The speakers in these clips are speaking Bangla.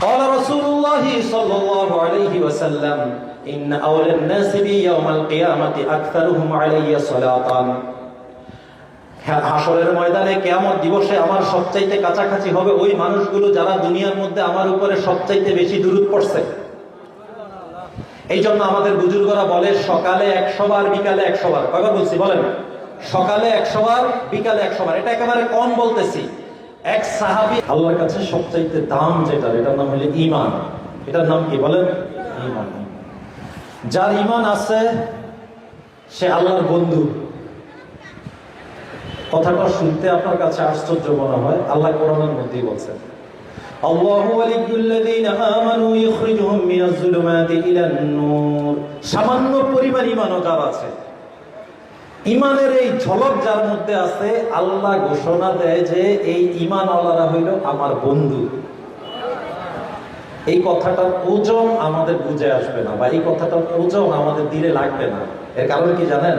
قال رسول الله صلى الله عليه وسلم إن أولى الناس بي يوم القيامة أكثرهم علي صلاة। হাশরের ময়দানে কিয়ামত দিবসে আমার সবচাইতে কাছাকাছি হবে ওই মানুষগুলো যারা দুনিয়ার মধ্যে আমার উপরে সবচাইতে বেশি দুরূদ পড়ছে। এই জন্য আমাদের বুজুর্গরা বলে সকালে 100 বার, বিকালে 100 বার। কয়বার বলছি বলেন? সকালে 100 বার, বিকালে 100 বার। এটা একেবারে কম বলতেছি। এক সাহাবী আল্লাহর কাছে সবচাইতে দাম যেটা, এটার নাম হলো ঈমান। এটার নাম কি বলেন? ঈমান। যার ঈমান আছে সে আল্লাহর বন্ধু। কথাটা শুনতে আপনার কাছে আশ্চর্য মনে হয়, আল্লাহ কোরআনের মধ্যেই বলছেন, আল্লাহু ওয়ালিয়্যুল্লাযীনা আমানু ইখরিজুহুম মিনাজ যুলুমাতি ইলান নূর। সামান্য পরিমাণ ঈমান যার আছে, ঈমানের এই ঝলক যার মধ্যে আছে, আল্লাহ ঘোষণা দেয় যে এই ঈমানওয়ালারা হইল আমার বন্ধু। এই কথাটার ওজন আমাদের বুঝে আসবে না, বা এই কথাটার ওজন আমাদের দিলে লাগবে না। এর কারণ কি জানেন?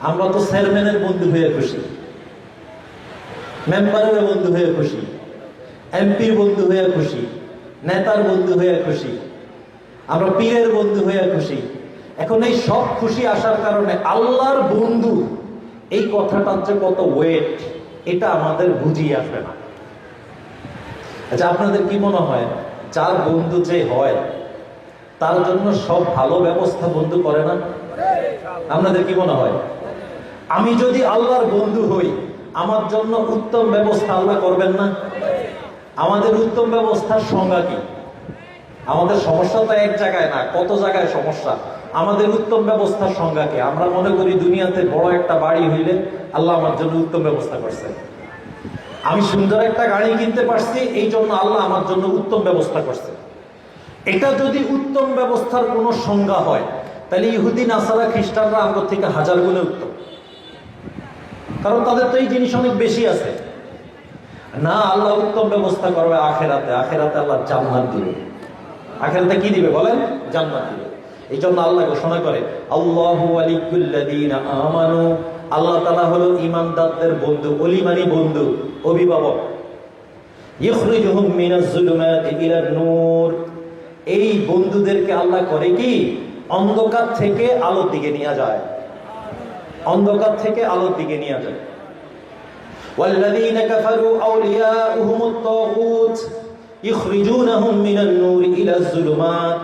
আমরা তো চেয়ারম্যানের বন্ধু হয়ে খুশি, মেম্বারের বন্ধু হয়ে খুশি, এমপির বন্ধু হয়ে খুশি, নেতার বন্ধু হয়ে খুশি, আমরা পীরের বন্ধু হয়ে খুশি। এখন এই সব খুশি আসার কারণে আল্লাহর বন্ধু এই কথাটার যে কত ওয়েট, এটা আমাদের বুঝিয়ে আসবে না। আচ্ছা, আপনাদের কি মনে হয় যার বন্ধু যে হয় তার জন্য সব ভালো ব্যবস্থা বন্ধু করে না? আপনাদের কি মনে হয় আমি যদি আল্লাহর বন্ধু হই আমার জন্য উত্তম ব্যবস্থা আল্লাহ করবেন না? আমাদের উত্তম ব্যবস্থার সংজ্ঞা কি? আমাদের সমস্যা তো এক জায়গায় না, কত জায়গায় সমস্যা। আমাদের উত্তম ব্যবস্থার সংজ্ঞা কি? আমরা মনে করি দুনিয়াতে বড় একটা বাড়ি হইলে আল্লাহ আমার জন্য উত্তম ব্যবস্থা করছে। আমি সুন্দর একটা গাড়ি কিনতে পারছি, এই জন্য আল্লাহ আমার জন্য উত্তম ব্যবস্থা করছে। এটা যদি উত্তম ব্যবস্থার কোনো সংজ্ঞা হয়, তাহলে ইহুদি, নাসারা, খ্রিস্টানরা আমার থেকে 1000 গুণে উত্তম, কারণ তাদের তো এই জিনিস অনেক বেশি আছে। না, আল্লাহ উত্তম ব্যবস্থা করবে আখেরাতে। আখেরাতে আল্লাহ জান্নাত দিবে। আখেরাতে কি দিবে বলেন? জান্নাত দিবে। এই জন্য আল্লাহ ঘোষণা করে, আল্লাহু ওয়ালিয়্যুল্লাযীনা আমানু। আল্লাহ তাআলা হলো ঈমানদারদের বন্ধু। ওলি মানে বন্ধু, অভিভাবক। ইখরিজুহুম মিনাজ যুলুমাতি ইলান নূর। এই বন্ধুদেরকে আল্লাহ করে কি? অন্ধকার থেকে আলোর দিকে নিয়ে যায়। অন্ধকার থেকে আলোর দিকে নিয়ে যায়। ওয়াল্লাযীনা কাফারু আউলিয়াউহুমুত তাগুত ইখরিজুনাহুম মিনান নূর ইলাজ যুলুমাত।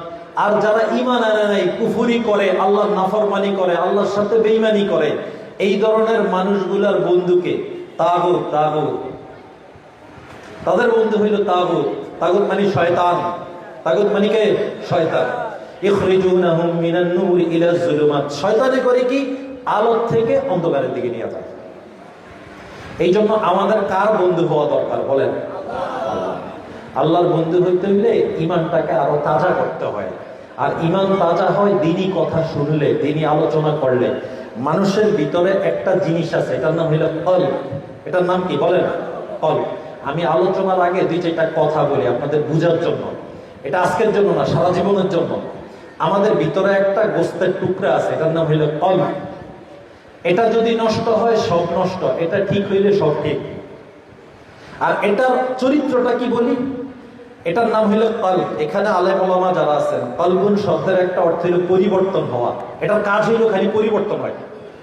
আর যারা ঈমান আনে নাই, কুফরি করে, আল্লাহর নাফরমানি করে, আল্লাহর সাথে বেঈমানি করে, এই ধরনের মানুষগুলোর বন্ধুকে তাগুত, তাগুত, তাদের বন্ধু হইল তাগুত। তাগুত মানে শয়তান। তাগুত মানে কে? শয়তান। ইখরিজুনাহুম মিনান নূর ইলাজ যুলুমাত। শয়তানে করে কি? আলো থেকে অন্ধকারের দিকে নিয়ে যায়। এই জন্য আমাদের কার বন্ধু হওয়া দরকার বলেন? আল্লাহ। আল্লাহর বন্ধু হইতে হইলে ঈমানটাকে আরো তাজা করতে হয়। আর ঈমান তাজা হয় দ্বীনি কথা শুনলে, দ্বীনি আলোচনা করলে। মানুষের ভিতরে একটা জিনিস আছে, এটার নাম হইল কলব। এটার নাম কি বলেন? কলব। আমি আলোচনার আগে 2-4টা কথা বলি আপনাদের বুঝার জন্য। এটা আজকের জন্য না, সারা জীবনের জন্য। আমাদের ভিতরে একটা গোস্তের টুকরা আছে, এটার নাম হইল কলব। এটা যদি নষ্ট হয় সব নষ্ট, এটা ঠিক হইলে সব ঠিক। আর এটার চরিত্রটা কি বলি? এটার নাম হইল কলব। এখানে আলেম ওলামা যারা আছেন, কলবুন শব্দের একটা অর্থ হইল পরিবর্তন হওয়া। এটার কাজ হইল খালি পরিবর্তন হয়।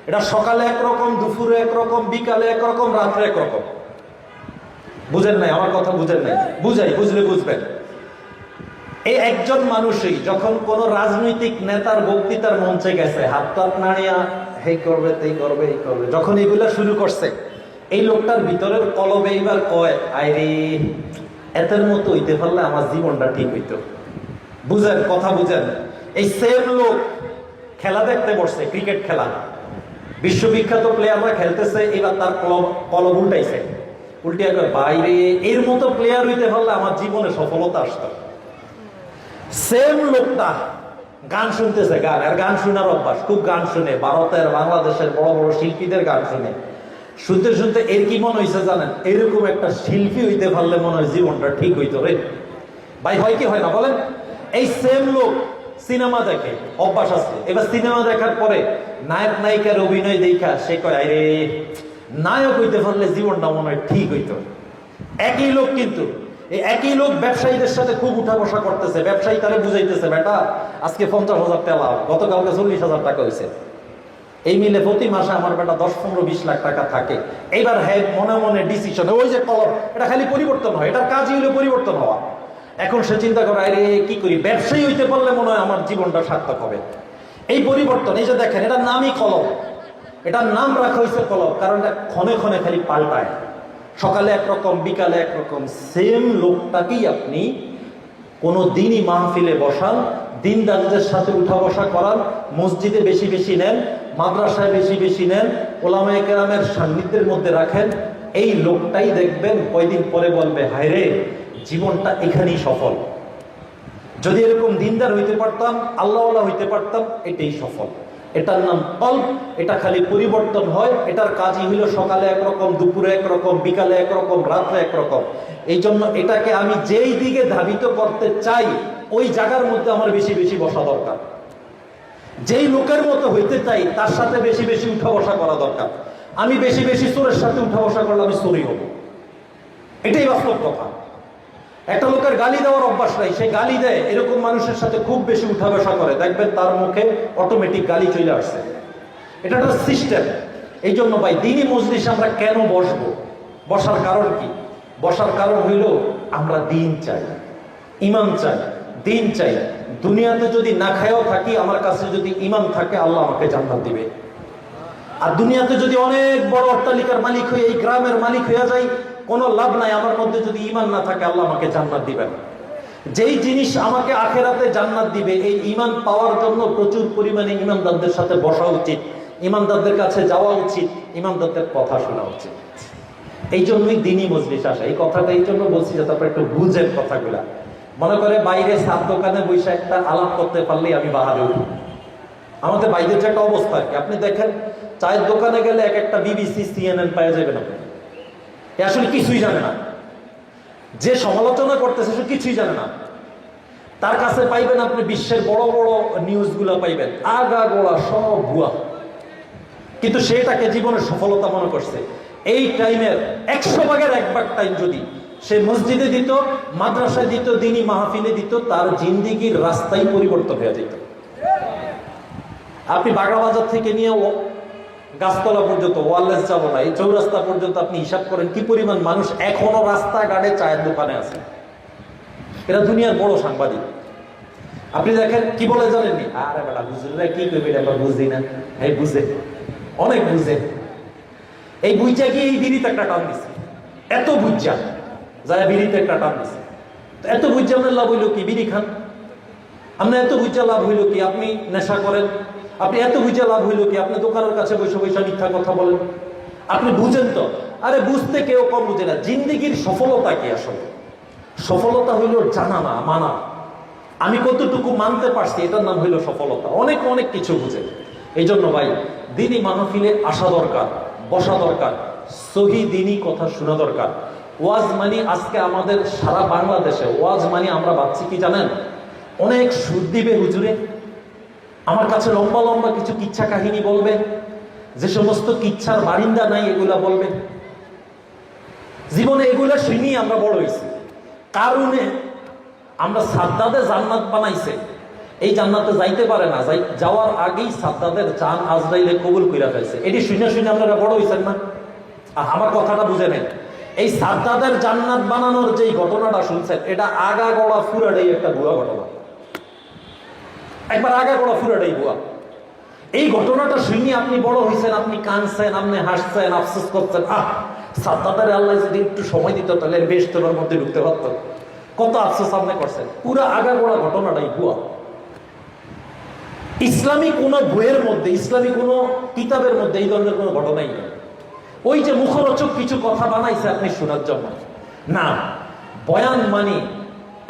এটা সকালে একরকম, দুপুরে একরকম, বিকালে একরকম, রাত্রে একরকম। বুঝেন নাই আমার কথা? বুঝেন নাই? বুঝাই, বুঝলে বুঝবেন। এই একজন মানুষই যখন কোন রাজনৈতিক নেতার বক্তৃতার মঞ্চে গেছে, হাত টাত নাড়িয়া হেই করবে, তেই করবে, এই করবে, যখন এগুলা শুরু করছে, এই লোকটার ভিতরের কলবে এইবার কয়, আইরে এতের মতো হইতে পারলে আমার জীবনটা ঠিক হইতো। বুঝেন কথা? বুঝেন? এই সেম লোক খেলা দেখতে বসছে, ক্রিকেট খেলা, বিশ্ববিখ্যাত প্লেয়াররা খেলতেছে, এবার তার কলব উল্টাইছে, উল্টিয়া কয়, বাইরে এর মতো প্লেয়ার হইতে পারলে আমার জীবনে সফলতা আসতো। সেম লোকটা গান শুনতেছে, গান, আর গান শোনার অভ্যাস, খুব গান শুনে, ভারতের, বাংলাদেশের বড় বড় শিল্পীদের গান শুনে। শুনতে শুনতে এর কি মনে হয়েছে জানেন? এরকম একটা শিল্পী হইতে পারলে মনে হয় জীবনটা ঠিক হইতো রে ভাই। হয় কি হয় না বলেন? এই সেম লোক সিনেমা দেখে, অভ্যাস আছে। এবার সিনেমা দেখার পরে নায়ক নায়িকার অভিনয় দেখা সে কয়, আরে নায়ক হইতে পারলে জীবনটা মনে হয় ঠিক হইতো। একই লোক কিন্তু এই একই লোক ব্যবসায়ীদের সাথে খুব উঠা বসা করতেছে, ব্যবসায়ী তারে বুঝাইতেছে, বেটা আজকে 50,000 টাকা লাভ, গতকালকে 40,000 টাকা হয়েছে, এই মিলে প্রতি মাসে আমার বেটা 10-15-20 লাখ টাকা থাকে। এইবার হ্যাঁ মনে মনে ডিসিশন, ওই যে কলম, এটা খালি পরিবর্তন হয়, এটার কাজই হলো পরিবর্তন হওয়া। এখন সে চিন্তা করে, আরে কি করি, ব্যবসায়ী হইতে পারলে মনে হয় আমার জীবনটা সার্থক হবে। এই পরিবর্তন, এই যে দেখেন, এটার নামই কলম, এটার নাম রাখা হয়েছে কলম, কারণ এটা ক্ষণে ক্ষণে খালি পাল্টায়, সকালে একরকম বিকালে একরকম। সেম লোকটাকেই আপনি কোনো দিনই মাহফিলে বসান, দিনদারদের সাথে উঠা বসা করান, মসজিদে বেশি বেশি নেন, মাদ্রাসায় বেশি বেশি নেন, ওলামায়ে কেরামের সান্নিধ্যের মধ্যে রাখেন, এই লোকটাই দেখবেন কয়দিন পরে বলবে, হায় রে জীবনটা এখানেই সফল, যদি এরকম দিনদার হইতে পারতাম, আল্লাহওয়ালা হইতে পারতাম, এটাই সফল। এটার নাম কল্প, এটা খালি পরিবর্তন হয়, এটার কাজই হইল সকালে একরকম, দুপুরে একরকম, বিকালে একরকম, রাত্রে একরকম। এই জন্য এটাকে আমি যেই দিকে ধাবিত করতে চাই ওই জায়গার মধ্যে আমার বেশি বেশি বসা দরকার, যেই লোকের মতো হইতে চাই তার সাথে বেশি বেশি উঠা বসা করা দরকার। আমি বেশি বেশি চোরের সাথে উঠা বসা করলে আমি চোরই হব, এটাই বাস্তব কথা। একটা লোকের গালি দেওয়ার অভ্যাস নাই, সে গালি দেয়, এরকম মানুষের সাথে খুব বেশি উঠা বসা করে, দেখবেন তার মুখে অটোমেটিক গালি চলে আসছে। এটা একটা সিস্টেম। এই জন্য ভাই দিনই মজলিসে আমরা কেন বসবো? বসার কারণ কি? বসার কারণ হইল আমরা দিন চাই, ইমান চাই, দিন চাই। দুনিয়াতে যদি না খায়ও থাকি, আমার কাছে যদি ইমান থাকে, আল্লাহ আমাকে জান্নাত দিবে। আর দুনিয়াতে যদি অনেক বড় অট্টালিকার মালিক হয়ে, এই গ্রামের মালিক হয়ে যাই, কোনো লাভ নাই, আমার মধ্যে যদি ইমান না থাকে, আল্লাহ আমাকে জান্নাত দিবেন। যেই জিনিস আমাকে আখেরাতে জান্নাত দিবে, এই ইমান পাওয়ার জন্য প্রচুর পরিমাণে ইমানদারদের সাথে বসা উচিত, ইমানদারদের কাছে যাওয়া উচিত, ইমানদারদের কথা শোনা উচিত। এই জন্যই দিনই মজলিস আসা। এই কথাটা এই জন্য বলছি যে তারপর একটু বুঝেন কথাগুলা। মনে করে বাইরে সাত দোকানে বসে একটা আলাপ করতে পারলেই আমি বাহারে উঠি। আমাদের বাইরের যে একটা অবস্থা আর কি, আপনি দেখেন চায়ের দোকানে গেলে এক একটা বিবিসি, CNN পাওয়া যাবে না, এ আসলে কিছুই জানে না, যে সমালোচনা করতেছে সে কিছুই জানে না। তার কাছে পাইবেন আপনি বিশ্বের বড় বড় নিউজগুলো পাইবেন, আগা গোড়া সব ভুয়া, কিন্তু সেটাকে জীবনের সফলতা মনে করছে। এই টাইমের 100 ভাগের 1 ভাগ টাইম যদি সে মসজিদে দিত, মাদ্রাসায় দিত, দিনী মাহফিলে দিত, তার জিন্দিগির রাস্তাই পরিবর্তন হয়ে যেত। আপনি বাগড়া থেকে নিয়ে গাছতলা পর্যন্ত, ওয়ারলেস যাব না, এই চৌরাস্তা পর্যন্ত আপনি হিসাব করেন কি পরিমাণ মানুষ এখনো রাস্তাঘাটে চায়ের দোকানে আছে। এরা দুনিয়ার বড় সাংবাদিক। আপনি দেখেন কি বলে জানেননি, আরে বেটা বুঝলে কি করবে, এটা বুঝি না, এই বুঝে, অনেক বুঝে, এই বুঝা কি এই বিড়িতে একটা টান দিচ্ছে, এত বুঝা যায় বিড়িতে একটা টান দিচ্ছে। তো এত বুঝা আপনার লাভ হইল কি? বিড়ি খান। আপনার এত বুঝা লাভ হইল কি? আপনি নেশা করেন। আপনি এত বুঝে লাভ হইল কি? আপনি দোকানের কাছে বসে বসে মিথ্যা কথা বলেন। আপনি বুঝেন তো? আরে বুঝতে কেউ কম বুঝে না। জিন্দিগির সফলতা কি আসলে? সফলতা হইল জানা না, মানা। আমি কতটুকু মানতে পারছি, এটার নাম হইল সফলতা। অনেক অনেক কিছু বুঝে। এই জন্য ভাই দিনই মাহফিলে আসা দরকার, বসা দরকার, সহি দিনই কথা শোনা দরকার। ওয়াজ মানি আজকে আমাদের সারা বাংলাদেশে ওয়াজ মানি আমরা ভাবছি কি জানেন, অনেক সুদ দিবে হুজুরে, আমার কাছে লম্বা লম্বা কিছু কিচ্ছা কাহিনী বলবে, যে সমস্ত কিচ্ছার বারিন্দা নাই এগুলা বলবে। জীবনে এগুলা শুনি আমরা বড় হয়েছি। কারণে আমরা সাদ্দাদে জান্নাত বানাইছে, এই জান্নাতে যাইতে পারে না, যাওয়ার আগেই সাদ্দাদের জান আজরাইলে কবুল কইরা ফেলছে। এটি শুনে শুনে আপনারা বড় হয়েছেন না? আমার কথাটা বুঝে নেন। এই সাদ্দাদের জান্নাত বানানোর যেই ঘটনাটা শুনছেন, এটা আগা গড়া ফুরাটাই একটা ভুয়া ঘটনা, একবার আগা গড়া ফুরাটাই ভুয়া। এই ঘটনাটা শুনি আপনি বড় হয়েছেন, আপনি কাঁদছেন, আপনি হাসছেন, আফসোস করছেন, সাদ্দাদের আল্লাহ যদি একটু সময় দিত তাহলে বেশ তোমার মধ্যে ঢুকতে পারত। কত আফসোস আপনি করছেন। পুরো আগা গড়া ঘটনাটাই ভুয়া। ইসলামী কোন বইয়ের মধ্যে, ইসলামী কোন কিতাবের মধ্যে এই ধরনের কোনো ঘটনাই নেই। ওই যে মুখরোচক কিছু কথা বানাইছে আপনি শোনার জন্য, না। বয়ান মানে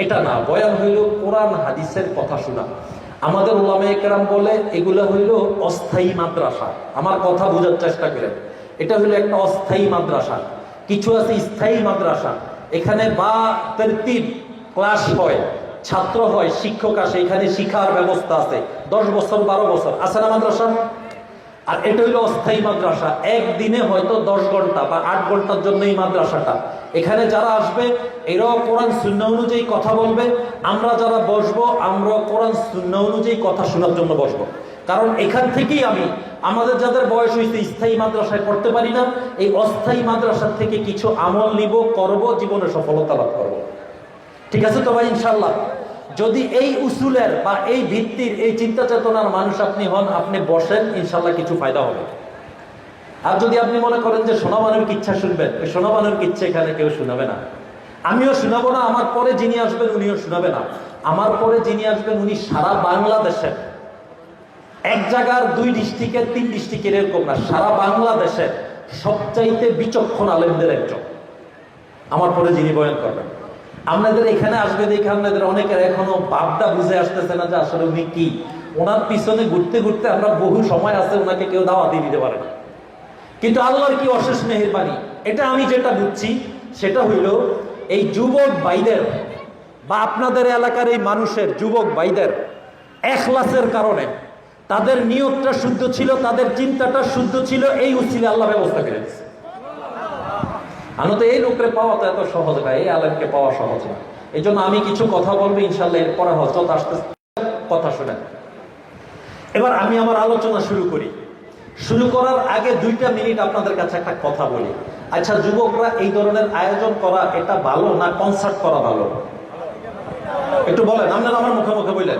এটা না। বয়ান হইল কোরআন হাদিসের কথা শোনা। আমাদের উলামায়ে কেরাম বলে এগুলা হইল অস্থায়ী মাদ্রাসা। আমার কথা বোঝার চেষ্টা করেন, এটা হইল একটা অস্থায়ী মাদ্রাসা। কিছু আছে স্থায়ী মাদ্রাসা, এখানে বা তারতিব ক্লাস হয়, ছাত্র হয়, শিক্ষক আসে, এখানে শিক্ষার ব্যবস্থা আছে, 10 বছর 12 বছর আছে না মাদ্রাসা? আর এটা হইলো অস্থায়ী মাদ্রাসা। একদিনে হয়তো 10 ঘন্টা বা 8 ঘন্টার জন্য এই মাদ্রাসাটা। এখানে যারা আসবে এরাও কোরআন সুন্নাহ অনুযায়ী কথা বলবে, আমরা যারা বসবো আমরা কোরআন সুন্নাহ অনুযায়ী কথা শোনার জন্য বসবো। কারণ এখান থেকেই আমাদের যাদের বয়স হয়েছে স্থায়ী মাদ্রাসায় পড়তে পারি না, এই অস্থায়ী মাদ্রাসার থেকে কিছু আমল নিব, করব, জীবনে সফলতা লাভ করব। ঠিক আছে তো ভাই? ইনশাল্লাহ যদি এই উসুলের বা এই ভিত্তির এই চিন্তা চেতনার মানুষ আপনি হন, আপনি বসেন, ইনশাল্লাহ কিছু ফায়দা হবে। আর যদি আপনি মনে করেন যে সোনাবানুর কিচ্ছা শুনবেন, ওই সোনাবানুর কিচ্ছা এখানে কেউ শোনাবে না, আমিও শোনাবো না, আমার পরে যিনি আসবেন উনিও শোনাবে না। আমার পরে যিনি আসবেন উনি সারা বাংলাদেশের, এক জায়গার 2 ডিস্ট্রিক্টের 3 ডিস্ট্রিক্টের এরকম না, সারা বাংলাদেশের সবচাইতে বিচক্ষণ আলেমদের একজন আমার পরে যিনি বয়ান করবেন। আপনাদের এখানে আসবে দেখে আপনাদের অনেকের এখনো ভাবটা বুঝে আসতেছে না যে আসলে উনি কি। ওনার পিছনে ঘুরতে ঘুরতে আমরা বহু সময় আছে, ওনাকে কেউ দাওয়াতই দিতে পারে না। কিন্তু আল্লাহর কি অশেষ মেহেরবানি, এটা আমি যেটা বুঝছি সেটা হইল এই যুবক ভাইদের বা আপনাদের এলাকার এই মানুষের যুবক ভাইদের ইখলাসের কারণে, তাদের নিয়তটা শুদ্ধ ছিল, তাদের চিন্তাটা শুদ্ধ ছিল, এই উসিলে আল্লাহ ব্যবস্থা করে দিয়েছে। আমি তো এই লোককে পাওয়া তো এত সহজ না, এই আলেমকে পাওয়া সহজ না। এই জন্য আমি কিছু কথা বলবো, ইনশাল্লাহ এরপরে হজরত আসতে কথা শুনেন। এবার আমি আমার আলোচনা শুরু করি। শুরু করার আগে 2টা মিনিট আপনাদের কাছে একটা কথা বলি। আচ্ছা যুবকরা, এই ধরনের আয়োজন করা এটা ভালো না কনসার্ট করা ভালো? একটু বলেন, আপনারা আমার মুখে মুখে বললেন।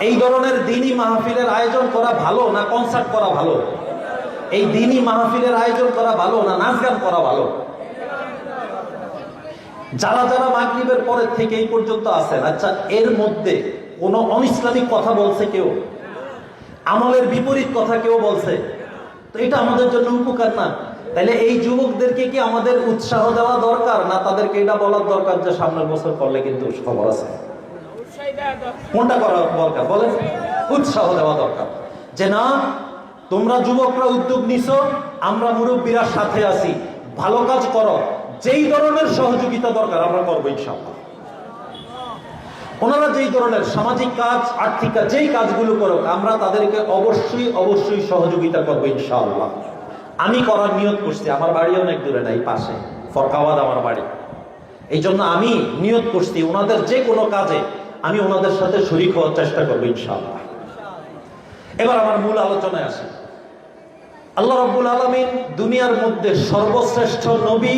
এই ধরনের দ্বীনি মাহফিলের আয়োজন করা ভালো না কনসার্ট করা ভালো? এই দ্বীনি মাহফিলের আয়োজন করা ভালো না নাচ গান করা ভালো? যারা যারা মাগরিবের পরের থেকে এই পর্যন্ত আছেন, আচ্ছা এর মধ্যে কোন অনিসলামিক কথা বলছে কেউ? আমলের বিপরীত কথা কেউ বলছে? তো এটা আমাদের জন্য উপকার না? তাহলে এই যুবকদেরকে কি আমাদের উৎসাহ দেওয়া দরকার, না তাদেরকে এটা বলার দরকার যে সামনের বছর করলে কিন্তু খবর আছে? কোনটা করা দরকার বলেন? উৎসাহ দেওয়া দরকার যে না, তোমরা যুবকরা উদ্যোগ নিছো, আমরা মুরব্বীরা সাথে আছি, ভালো কাজ করো, যেই ধরনের সহযোগিতা দরকার আমরা করবো ইনশাআল্লাহ। ওনারা যেই ধরনের সামাজিক কাজ, আর্থিক কাজ, যেই কাজগুলো করুক, আমরা তাদেরকে অবশ্যই অবশ্যই সহযোগিতা করবো ইনশাআল্লাহ। আমি করার নিয়ত করছি, আমার বাড়ি অনেক দূরে নাই, পাশে ফরকাবাদ আমার বাড়ি। এই জন্য আমি নিয়ত করছি ওনাদের যে কোনো কাজে আমি ওনাদের সাথে শরীক হওয়ার চেষ্টা করবো ইনশাআল্লাহ। এবার আমার মূল আলোচনায় আসি। আল্লাহ রাব্বুল আলামিন দুনিয়ার মধ্যে সর্বশ্রেষ্ঠ নবী,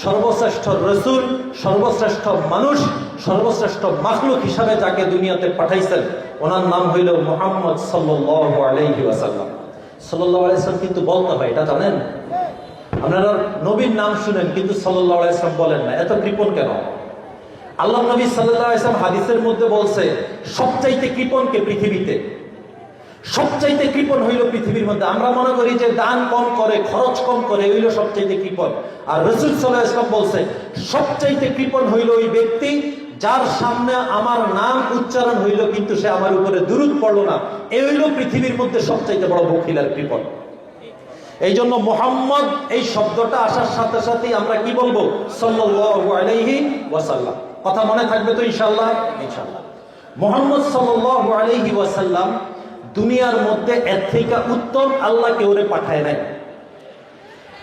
সর্বশ্রেষ্ঠ রাসূল, সর্বশ্রেষ্ঠ মানুষ, সর্বশ্রেষ্ঠ মাখলুক হিসাবে যাকে দুনিয়াতে পাঠাইছেন, ওনার নাম হইল মুহাম্মদ সাল্লাল্লাহু আলাইহি ওয়াসাল্লাম। সাল্লাল্লাহু আলাইহি ওয়াসাল্লাম কিন্তু বলতে হয়, এটা জানেন? আপনারা নবীর নাম শুনেন কিন্তু সাল্লাল্লাহু আলাইহি ওয়াসাল্লাম বলেন না, এত কৃপণ কেন? আল্লাহ নবী সাল্লাল্লাহু আলাইহি ওয়াসাল্লাম হাদিসের মধ্যে বলছে সবচাইতে কৃপণ কে পৃথিবীতে? সবচাইতে কৃপণ হইল পৃথিবীর মধ্যে। আমরা মনে করি যে দান কম করে, খরচ কম করে, হইল সবচাইতে কৃপণ। আর রাসূল সাল্লাল্লাহু আলাইহি ওয়াসাল্লাম বলছে সবচাইতে কৃপণ হইল ওই ব্যক্তি যার সামনে আমার নাম উচ্চারণ হইল কিন্তু সে আমার উপরে দুরূদ পড়লো না। এই হইল পৃথিবীর মধ্যে সবচাইতে বড় বখিল আর কৃপণ। এই জন্য মুহাম্মদ এই শব্দটা আসার সাথে সাথেই আমরা কি বলবো? সাল্লাল্লাহু আলাইহি ওয়াসাল্লাম। কথা মনে থাকবে তো ইনশাআল্লাহ? ইনশাআল্লাহ। মুহাম্মদ সাল্লাল্লাহু আলাইহি ওয়াসাল্লাম দুনিয়ার মধ্যে এর থেকে উত্তম আল্লাহ কেউ পাঠায় নাই।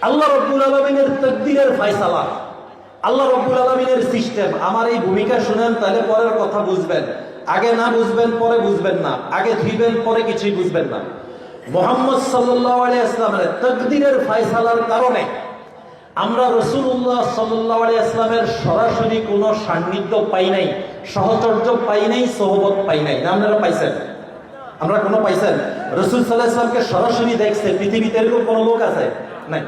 আল্লাহ রাব্বুল আলামিনের তাকদীরের ফয়সালা, আল্লাহ রাব্বুল আলামিনের সিস্টেম। আমার এই ভূমিকা শুনেন, তাহলে পরের কথা বুঝবেন। আগে না বুঝবেন, পরে বুঝবেন না। আগে ধুইবেন, পরে কিছুই বুঝবেন না। মুহাম্মদ সাল্লাল্লাহু আলাইহি ওয়াসাল্লামের তাকদীরের ফয়সালার কারণে আমরা রাসূলুল্লাহ সাল্লাল্লাহু আলাইহি ওয়াসাল্লামের সরাসরি কোনো সান্নিধ্য পাই নাই, সহচর্য পাই নাই, সোহবত পাই নাই। না আপনারা পাইছেন? আমরা কোনো পাইছেন? রাসূল সাল্লাল্লাহু আলাইহি ওয়াসাল্লামকে সরাসরি দেখছে পৃথিবীতে এরকম কোনো লোক আছে? নাই।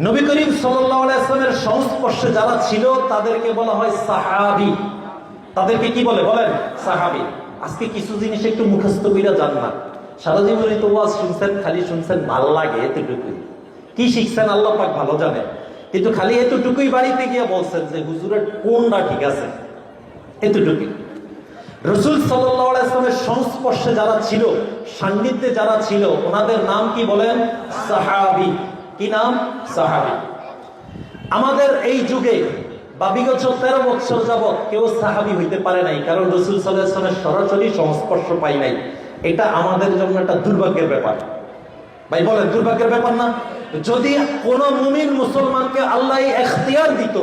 নবী করিম সাল্লাল্লাহু আলাইহি ওয়াসাল্লামের সংস্পর্শে যারা ছিল তাদেরকে বলা হয় সাহাবী। তাদেরকে কি বলে? বলেন সাহাবী। আজকে কিছু জিনিস একটু মুখস্থ কইরা যান না। সারা জীবনে তো ওয়াজ শুনছেন, খালি শুনছেন, ভাল লাগে এতটুকুই। কি শিখছেন আল্লাহ পাক ভালো জানে, কিন্তু খালি এতটুকুই বাড়িতে গিয়ে বলছেন যে হুজুরের কোনটা ঠিক আছে, এতটুকুই। রাসূল সাল্লাল্লাহু আলাইহি ওয়াসাল্লামের সংস্পর্শে যারা ছিল, সান্নিধ্যে যারা ছিল, ওনাদের নাম কি বলেন? সাহাবী। কি নাম? সাহাবী। আমাদের এই যুগে বা বিগত 13 বছর যাবত কেউ সাহাবী হইতে পারে নাই, কারণ রাসূল সাল্লাল্লাহু আলাইহি ওয়াসাল্লামের সরাসরি সংস্পর্শ পাই নাই। এটা আমাদের জন্য একটা দুর্ভাগ্যের ব্যাপার। ভাই বলেন, দুর্ভাগ্যের ব্যাপার না? যদি কোন মুমিন মুসলমানকে আল্লাহ এখতিয়ার দিত,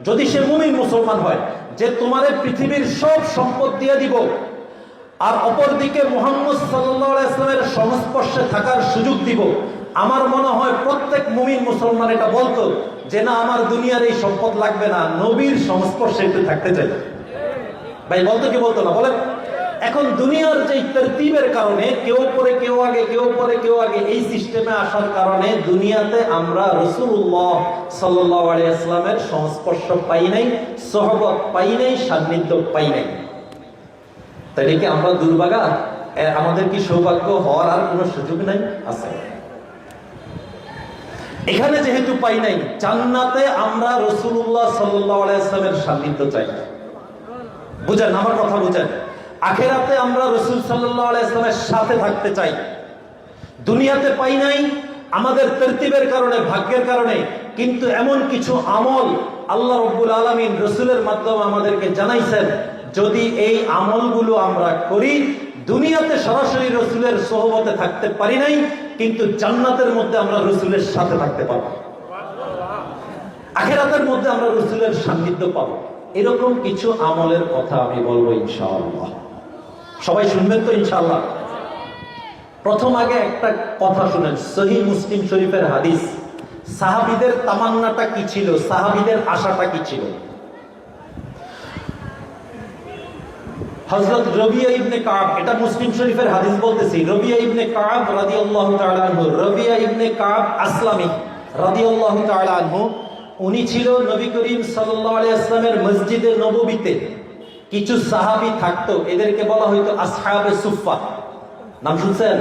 যদি সে মুমিন মুসলমান হয় যে তোমারে পৃথিবীর সব সম্পদ দিয়ে দিব, আর অপরদিকে মুহাম্মদ সাল্লাল্লাহু আলাইহি ওয়াসাল্লামের সংস্পর্শে থাকার সুযোগ দিব, আমার মনে হয় প্রত্যেক মুমিন মুসলমান এটা বলতো যে না, আমার দুনিয়ার এই সম্পদ লাগবে না, নবীর সংস্পর্শে একটু থাকতে চাই। ভাই বলতো কি বলতো না বলেন? এখন দুনিয়ার যে তরতিবের কারণে কেউ পরে কেউ আগে, কেউ পরে কেউ আগে, এই সিস্টেমে আসার কারণে দুনিয়াতে আমরা রাসূলুল্লাহ সাল্লাল্লাহু আলাইহি ওয়াসাল্লামের সংস্পর্শ পাই নাই, সোহবত পাই নাই, সান্নিধ্য পাই নাই। তাই কি আমরা দুর্ভাগা? আমাদের কি সৌভাগ্য হওয়ার আর কোনো সুযোগ নাই? আছে। এখানে যেহেতু পাই নাই, জান্নাতে আমরা রাসূলুল্লাহ সাল্লাল্লাহু আলাইহি ওয়াসাল্লামের সান্নিধ্য চাই। বুঝেন আমার কথা, বুঝেন? আখিরাতে আমরা রাসূল সাল্লাল্লাহু আলাইহি ওয়াসাল্লামের সাথে থাকতে চাই। দুনিয়াতে পাই নাই আমাদের তরতিবের কারণে, ভাগ্যের কারণে, কিন্তু এমন কিছু আমল আল্লাহ রাব্বুল আলামিন রাসূলের মাধ্যমে আমাদেরকে জানাইছেন, যদি এই আমলগুলো আমরা করি, দুনিয়াতে সরাসরি রাসূলের সোহবতে থাকতে পারি নাই, কিন্তু জান্নাতের মধ্যে আমরা রাসূলের সাথে থাকতে পারবো, আখিরাতের মধ্যে আমরা রাসূলের সান্নিধ্য পাবো। এরকম কিছু আমলের কথা আমি বলবো ইনশাআল্লাহ। সবাই শুনবেন তো ইনশাআল্লাহ? প্রথম আগে একটা কথা শুনেন, সহিহ মুসলিম শরীফের হাদিস। সাহাবীদের তামান্নাটা কি ছিল, সাহাবীদের আশাটা কি ছিল? হযরত রবিয়া ইবনে কাব, এটা মুসলিম শরীফের হাদিস বলতেছি, রবিয়া ইবনে কাব রাদিয়াল্লাহু তাআলা আনহু, রবিয়া ইবনে কাব আসলামী রাদিয়াল্লাহু তাআলা আনহু, উনি ছিল নবী করিম সাল্লাল্লাহু আলাইহি ওয়াসাল্লামের মসজিদে নববীতে কিছু সাহাবী থাকতো, এদেরকে বলা হইতো আসহাবে সুফফা। নাম শুনছেন?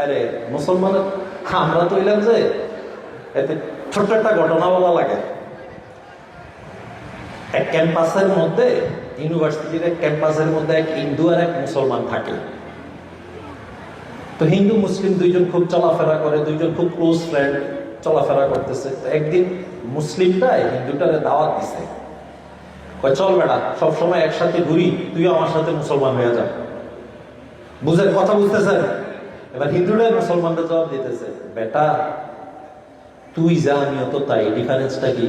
আরে মুসলমানের আমরা তো এলাম যে এতে ছোট্ট একটা ঘটনা বলা লাগে। এক ক্যাম্পাসের মধ্যে, ইউনিভার্সিটির এক ক্যাম্পাসের মধ্যে এক হিন্দু আর এক মুসলমান থাকে। তো হিন্দু মুসলিম দুইজন খুব চলাফেরা করে, দুইজন খুব ক্লোজ ফ্রেন্ড, চলাফেরা করতেছে। তো একদিন মুসলিমটা হিন্দুটারে দাওয়াত দিছে, কয় চল বেড়া, সবসময় একসাথে ঘুরি, তুই আমার সাথে মুসলমান হয়ে যা। বুঝেন কথা, বুঝতেছেন? এবার হিন্দুরাই মুসলমানরা জবাব দিতেছে, বেটা তুই যা আমিও তো তাই, ডিফারেন্সটা কি?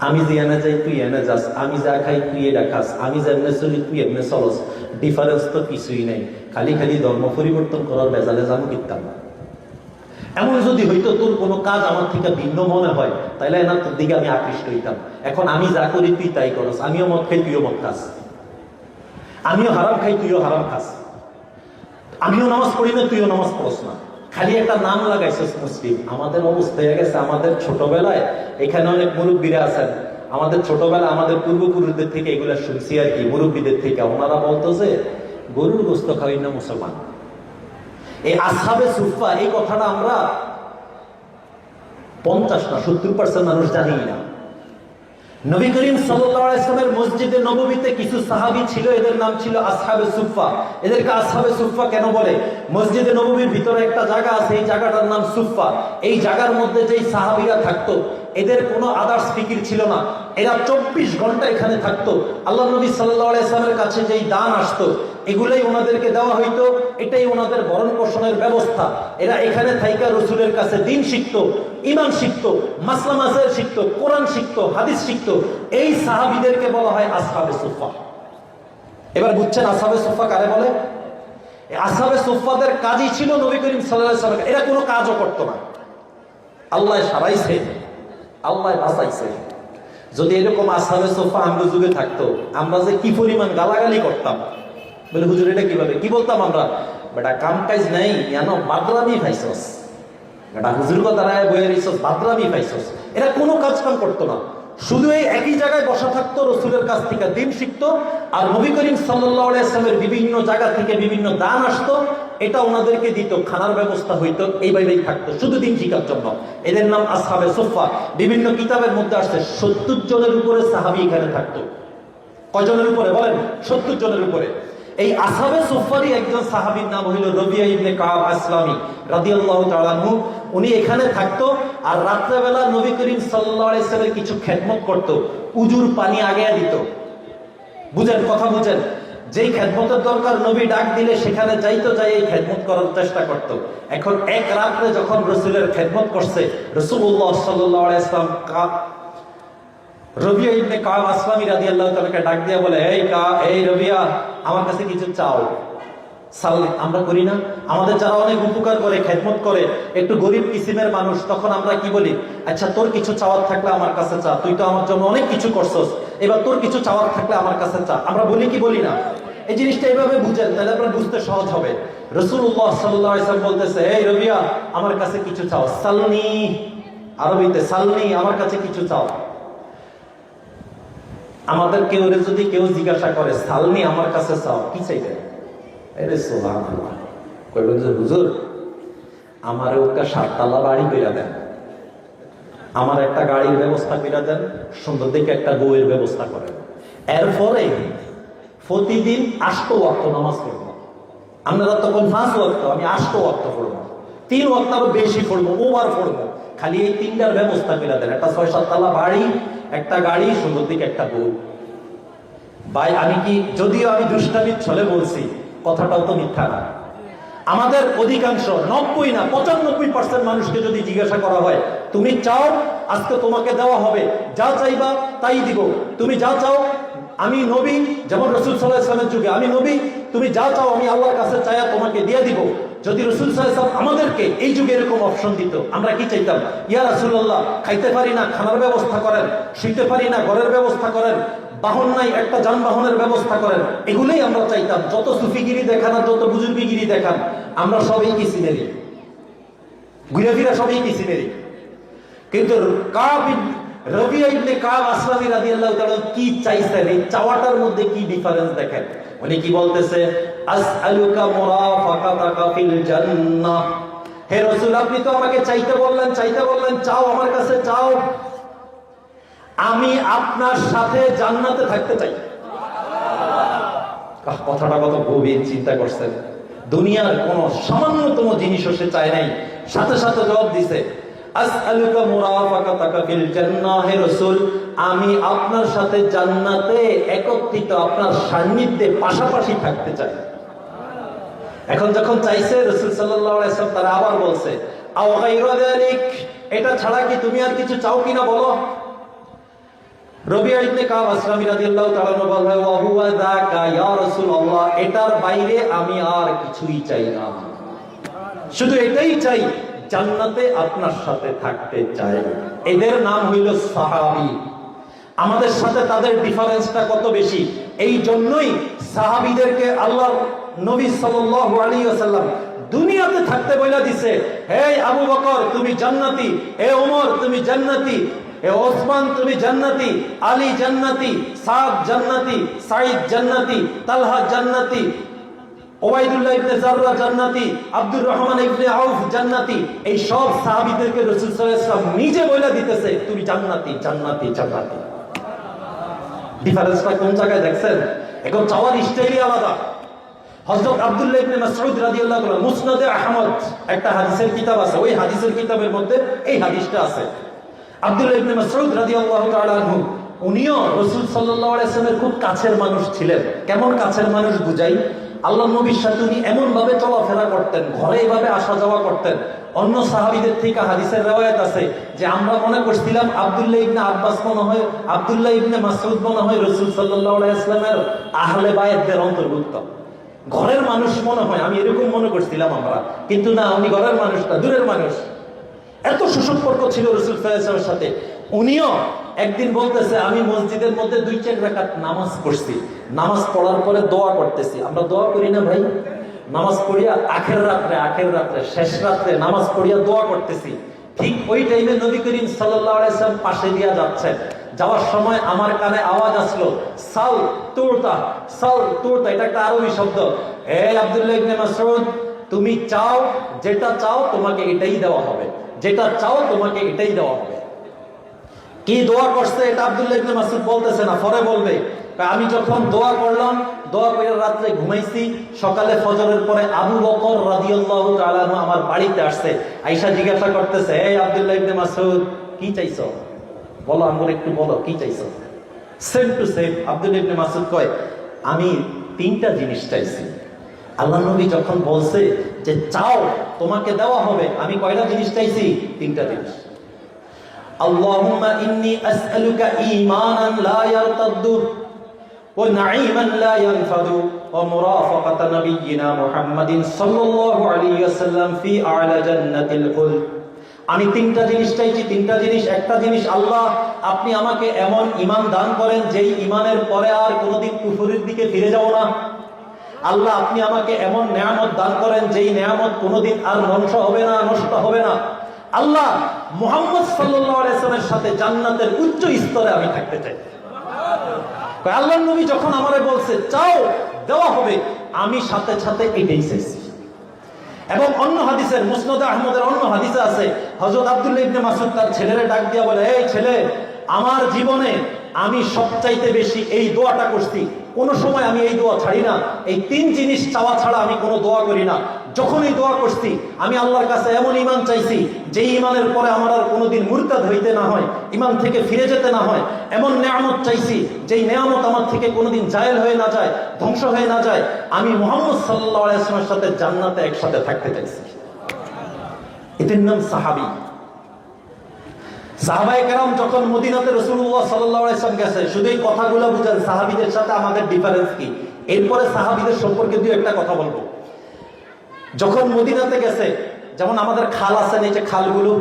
আমি যে এনে যাই তুই এনে যাস, আমি যা খাই তুই এটা খাস, আমি যে এমনি চলি তুই এমনি চলস, ডিফারেন্স তো কিছুই নাই, খালি খালি ধর্ম পরিবর্তন করার বেজালে জানো কিতাম। এমন যদি হইতো তোর কোনো কাজ আমার থেকে ভিন্ন মনে হয়, তাইলে না তোর দিকে আমি আকৃষ্ট হইতাম। এখন আমি যা করি তুই তাই করস, আমিও মদ খাই তুইও মদ খাস, আমিও হারাম খাই তুইও হারাম খাস, আমিও নামাজ পড়ি না তুইও নামাজ পড়স না, খালি একটা নাম লাগাইছিস মুসলিম। আমাদের অবস্থা হয়ে গেছে, আমাদের ছোটবেলায়, এখানে অনেক মুরব্বীরা আছেন, আমাদের ছোটবেলায় আমাদের পূর্বপুরুষদের থেকে এগুলা শুনছি আর কি, মুরব্বীদের থেকে। ওনারা বলতো যে গরুর গোস্ত খাওয়াই না মুসলমান। এই আসহাবে সুফফা, এই কথাটা আমরা 50 না 70% মানুষ জানি না। নবী করিম সাল্লাল্লাহু আলাইহি ওয়াসাল্লামের মসজিদে নববীতে কিছু সাহাবী ছিল, এদের নাম ছিল আসহাবে সুফফা। এদেরকে আসহাবে সুফফা কেন বলে? মসজিদে নববীর ভিতরে একটা জায়গা আছে, এই জায়গাটার নাম সুফফা। এই জায়গার মধ্যে যেই সাহাবীরা থাকতো, এদের কোনো আদার্স ফিকির ছিল না, এরা 24 ঘন্টা এখানে থাকতো। আল্লাহ নবী সাল্লাল্লাহু আলাইহি ওয়াসাল্লামের কাছে যেই দান আসতো, এগুলাই ওনাদেরকে দেওয়া হইতো, এটাই ওনাদের ভরণ পোষণের ব্যবস্থা। এরা এখানে থাইকা রাসূলের কাছে দ্বীন শিখতো, ঈমান শিখতো, মাসলা মাসাইল শিখতো, কোরআন শিখতো, হাদিস শিখতো। এই সাহাবীদেরকে বলা হয় আসহাবে সুফফা। এবার বুঝছেন আসহাবে সুফফা কারে বলে? আসহাবে সুফফাদের কাজই ছিল নবী করিম সাল্লাল্লাহু আলাইহি ওয়াসাল্লাম, এরা কোনো কাজও করতো না। আল্লাহ সারাইছে, আল্লাহ বাঁচাইছে। যদি এরকম আসহাবে সুফফা আমাদের যুগে থাকতো, আমরা যে কি পরিমাণ গালাগালি করতাম। বলে হুজুর এটা কিভাবে, কি বলতাম আমরা? বেটা কাম কাজ নাই, জানো বাদরামি পাইছস, বেটা হুজুর কথা রায় বইয়ে রিছস, বাদরামি পাইছস। এরা কোনো কাজ কাম করতো না, শুধু এই একই জায়গায় বসা থাকতো, রসুলের কাছ থেকে দ্বীন শিখতো। আর নবী করিম সাল্লাল্লাহু আলাইহি ওয়াসাল্লামের বিভিন্ন জায়গা থেকে বিভিন্ন দান আসতো, এটা ওনাদেরকে দিত, খানার ব্যবস্থা হইতো, এইভাবেই থাকতো শুধু দ্বীন শিখার জন্য। এদের নাম আসহাবে সুফফা। বিভিন্ন কিতাবের মধ্যে আসছে 70 জনের উপরে সাহাবী এখানে থাকতো। কয়জনের উপরে বলেন? 70 জনের উপরে। এই আসহাবে সুফফারই একজন সাহাবীর নাম হইল রবিয়া ইবনে কাব আসলামী রাদিয়াল্লাহু তাআলা আনহু। উনি এখানে থাকতো, আর রাত্রেবেলা নবী করিম সাল্লাল্লাহু আলাইহি ওয়াসাল্লামের কিছু খেদমত করত, উজুর পানি আগে দিত। বুঝেন কথা, বুঝেন? যেই খেদমতের দরকার নবী ডাক দিলে সেখানে যাইতো, যাই এই খেদমত করার চেষ্টা করত। এখন এক রাত্রে যখন রসুলের খেদমত করছে, রাসূলুল্লাহ সাল্লাল্লাহু আলাইহি ওয়াসাল্লাম রবিয়া ইবনে কাব আসলামী রাদিয়াল্লাহু তাআলাকে ডাক দিয়া বলে, এই রবিয়া, আমার কাছে কিছু চাও। আমরা করি না? আমাদের যারা অনেক উপকার করে, খেদমত করে, একটু গরিব কিসিমের মানুষ, তখন আমরা কি বলি? আচ্ছা, তোর কিছু চাওয়ার থাকলে আমার কাছে চা, তুই তো আমার জন্য অনেক কিছু করছস, এবার তোর কিছু চাওয়ার থাকলে আমার কাছে চা। আমরা বলি কি বলি না? এই জিনিসটা এইভাবে বুঝেন, তাহলে আপনার বুঝতে সহজ হবে। রাসূলুল্লাহ সাল্লাল্লাহু আলাইহি ওয়াসাল্লাম বলতেছে, এই রবিয়া, আমার কাছে কিছু চাও। সালনি, আরবিতে সালনি, আমার কাছে কিছু চাও। আমাদের কেউ যদি কেউ জিজ্ঞাসা করে, সালনি, আমার কাছে চাও, কি চাইবে? সুবহানাল্লাহ, কইবেন যে হুজুর, আমার একটা 7 তলা বাড়ি কইরা দেন, আমার একটা গাড়ির ব্যবস্থা কইরা দেন, সুন্দর দেখে একটা বউয়ের ব্যবস্থা করেন, এরপরে প্রতিদিন 8 ওয়াক্ত নামাজ পড়বো। আপনারা তখন 5 ওয়াক্ত, আমি 8 ওয়াক্ত পড়বো, 3 ওয়াক্ত আরো বেশি পড়বো, ওভার পড়বো। খালি এই 3টার ব্যবস্থা কইরা দেন, একটা 6-7 তলা বাড়ি, একটা গাড়ি, সুন্দর দিকে একটা বউ। ভাই, আমি কি, যদিও আমি দুষ্টামির ছলে বলছি, কথাটাও তো মিথ্যা না। আমাদের অধিকাংশ 90 না 95% মানুষকে যদি জিজ্ঞাসা করা হয়, তুমি চাও আজকে তোমাকে দেওয়া হবে, যা চাইবা তাই দিব, তুমি যা চাও, আমি নবী, যেমন রাসূল সাল্লাল্লাহু আলাইহি ওয়াসাল্লামের যুগে আমি নবী, তুমি যা চাও আমি আল্লাহর কাছে চাইয়া তোমাকে দিয়ে দিব। যদি রাসূল সাল্লাল্লাহু আলাইহি ওয়াসাল্লাম আমাদেরকে এই যুগে এরকম অপশন দিত, আমরা কি চাইতাম? ইয়া রাসূলুল্লাহ, খাইতে পারি না, খানার ব্যবস্থা করেন, শুইতে পারি না, ঘরের ব্যবস্থা করেন, বাহন নাই, একটা যানবাহনের ব্যবস্থা করেন। এগুলোই আমরা চাইতাম। যত সুফিগিরি দেখান আর যত বুজুর্গিগিরি দেখান, আমরা সবই কিসিমেরই, ঘুরে ফিরে সবই কিসিমেরই। কিন্তু রবিয়া ইবনে কাব আসলামী রাদিয়াল্লাহু তাআলা কি চাইছেন, এই চাওয়াটার মধ্যে কি ডিফারেন্স দেখেন। উনি কি বলতেছে? আসআলুকা মুরাফাকাতাকা ফিল জান্নাহ, হে রাসূল, আপনি তো আমাকে চাইতে বললেন, চাও, আমার কাছে চাও, আমি আপনার সাথে জান্নাতে থাকতে চাই। কথাটা কত গভীর, চিন্তা করছেন? দুনিয়ার কোন সামান্যতম জিনিসও সে চায় নাই, সাথে সাথে জবাব দিছে, আসআলুকা মুরাফাকাতাকা ফিল জান্নাহ, হে রাসূল, আমি আপনার সাথে জান্নাতে একত্রিত, আপনার সান্নিধ্যে পাশাপাশি থাকতে চাই। এখন যখন চাইছে, রাসূল সাল্লাল্লাহু আলাইহি ওয়াসাল্লাম তারা আবার বলছে, আও গায়রা যালিক, এটা ছাড়া কি তুমি আর কিছু চাও কিনা বলো। রবিয়া ইবনে কাব আসলামী রাদিয়াল্লাহু তাআলা বলে, ওয়া হুয়া যাকা ইয়া রাসূলুল্লাহ, এটার বাইরে আমি আর কিছুই চাই না, শুধু এটাই চাই, জান্নাতে আপনার সাথে থাকতে চাই। এদের নাম হইল সাহাবী। আমাদের সাথে তাদের ডিফারেন্সটা কত বেশি। এই জন্যই সাহাবীদেরকে আল্লাহ নবী সাল্লাল্লাহু আলাইহি ওয়াসাল্লাম দুনিয়াতে থাকতে বলে দিছে, হে আবু বকর তুমি জান্নাতি, হে ওমর তুমি জান্নাতি, হে ওসমান তুমি জান্নাতি, আলী জান্নাতি, সাদ জান্নাতি, সাঈদ জান্নাতি, তালহা জান্নাতি, ওবাইদুল্লাহ ইবনে জাররা জান্নাতি, আব্দুর রহমান ইবনে আউফ জান্নাতি। এই সব সাহাবীদেরকে রাসূল সাল্লাল্লাহু আলাইহি ওয়াসাল্লাম নিজে বলে দিতেছে, তুমি জান্নাতি, জান্নাতি, জান্নাতি। ডিফারেন্সটা কোন জায়গায় দেখছেন? এখন চাওয়ার স্টাইলই আলাদা। হযরত আব্দুল্লাহ ইবনে মাসউদ রাদিয়াল্লাহু তাআলা, মুসনাদে আহমদ একটা হাদিসের কিতাব আছে, ওই হাদিসের কিতাবের মধ্যে এই হাদিসটা আছে। আব্দুল্লাহ ইবনে মাসউদ রাদিয়াল্লাহু তাআলা আনহু, উনিও রাসূল সাল্লাল্লাহু আলাইহি ওয়াসাল্লামের খুব কাছের মানুষ ছিলেন। কেমন কাছের মানুষ বুঝাই? আল্লাহ নবীর সাথে উনি এমন ভাবে চলাফেরা করতেন, ঘরে এইভাবে আসা যাওয়া করতেন। অন্য সাহাবীদের থেকে হাদিসের রওয়ায়াত আছে যে আমরা মনে করছিলাম আব্দুল্লাহ ইবনে আব্বাস মনে হয়, আব্দুল্লাহ ইবনে মাসউদ মনে হয় রাসূল সাল্লাল্লাহু আলাইহি ওয়াসাল্লামের আহলে বায়তদের অন্তর্ভুক্ত, ঘরের মানুষ মনে হয়, আমি এরকম মনে করছিলাম আমরা। কিন্তু না, উনি ঘরের মানুষ না, দূরের মানুষ। এত সুসম্পর্ক ছিল রাসূল সাল্লাল্লাহু আলাইহি ওয়াসাল্লামের সাথে। উনিও একদিন বলতেছে, আমি মসজিদের মধ্যে 2-4 রাকাত নামাজ পড়ছি, নামাজ পড়ার পরে দোয়া করতেছি। আমরা দোয়া করি না ভাই? নামাজ পড়িয়া আখের রাত্রে শেষ রাত্রে নামাজ পড়িয়া দোয়া করতেছি। ঠিক ওই টাইমে নবী করিম সাল্লাল্লাহু আলাইহি ওয়াসাল্লাম পাশে দিয়া যাচ্ছেন। যাওয়ার সময় আমার কানে আওয়াজ আসলো, সাল তুরতা, সাল তুরতা। এটা একটা আরবি শব্দ। হে আব্দুল্লাহ ইবনে মাসউদ, তুমি চাও, যেটা চাও তোমাকে এটাই দেওয়া হবে, যেটা চাও তোমাকে এটাই দেওয়া হবে। কি দোয়া করছে এটা আব্দুল্লাহ ইবনে মাসউদ বলতেছে না, পরে বলবে। আমি যখন দোয়া করলাম, দোয়া করে রাত্রে ঘুমাইছি, সকালে ফজরের পরে আবু বকর রাদিয়াল্লাহু তাআলা আনহু আমার বাড়িতে আসছে। আয়েশা জিজ্ঞাসা করতেছে, হে আব্দুল্লাহ ইবনে মাসউদ, কি চাইছো বলো, আমরা একটু বলো কি চাইছো। সেম টু সেম আব্দুল্লাহ ইবনে মাসউদ কয়, আমি তিনটা জিনিস চাইছি। আল্লাহ নবী যখন বলছে যে চাও তোমাকে দেওয়া হবে, আমি কয়টা জিনিস চাইছি? তিনটা জিনিস। আল্লাহুম্মা ইন্নী আসআলুকা ঈমানান লা ইয়ারতাদ্দু ওয়া নাঈমান লা ইয়ানফাদু ওয়া মুরাফাকাতা নাবিয়্যিনা মুহাম্মাদিন সাল্লাল্লাহু আলাইহি ওয়াসাল্লাম ফি আ'লা জান্নাতিল খুলদ। আমি তিনটা জিনিস চাইছি, তিনটা জিনিস। একটা জিনিস, আল্লাহ আপনি আমাকে এমন ঈমান দান করেন যেই ঈমানের পরে আর কোনোদিন কুফরের দিকে ফিরে যাব না। আল্লাহ আপনি আমাকে এমন নেয়ামত দান করেন যেই নেয়ামত কোনোদিন আর ধ্বংস হবে না, নষ্ট হবে না। আল্লাহ মুহাম্মদ সাল্লাল্লাহু আলাইহি ওয়াসাল্লামের সাথে জান্নাতের উচ্চ স্তরে আমি থাকতে চাই। আল্লাহর নবী যখন আমারে বলছে চাও দেওয়া হবে, আমি সাথে সাথে এটাই চাইছি। এবং অন্য হাদিসের, মুসনাদ আহমদের অন্য হাদিসে আছে, হযরত আব্দুল্লাহ ইবনে মাসউদ তার ছেলেরে ডাক দিয়া বলে, এই ছেলে, আমার জীবনে আমি সবচাইতে বেশি এই দোয়াটা করছি, কোনো সময় আমি এই দোয়া ছাড়ি না। এই তিন জিনিস চাওয়া ছাড়া আমি কোনো দোয়া করি না। যখন এই দোয়া করছি আমি আল্লাহর কাছে এমন ঈমান চাইছি যেই ঈমানের পরে আমার আর কোনোদিন মুরতাদ হইতে না হয়, ঈমান থেকে ফিরে যেতে না হয়। এমন নেয়ামত চাইছি যেই নেয়ামত আমার থেকে কোনোদিন জায়েল হয়ে না যায়, ধ্বংস হয়ে না যায়। আমি মুহাম্মদ সাল্লাল্লাহু আলাইহি ওয়াসাল্লামের সাথে জান্নাতে একসাথে থাকতে চাইছি। এদের নাম সাহাবী। সাহাবায়ে কেরাম যখন মদিনাতে রাসূলুল্লাহ সাল্লাল্লাহু আলাইহি ওয়াসাল্লাম গেছে, শুধু এই কথাগুলো বুঝেন সাহাবীদের সাথে আমাদের ডিফারেন্স কি। এরপরে সাহাবীদের সম্পর্কে দুই একটা কথা বলবো। যখন মদিনাতে গেছে, যেমন আমাদের খাল আছে, এই যে খালগুলো,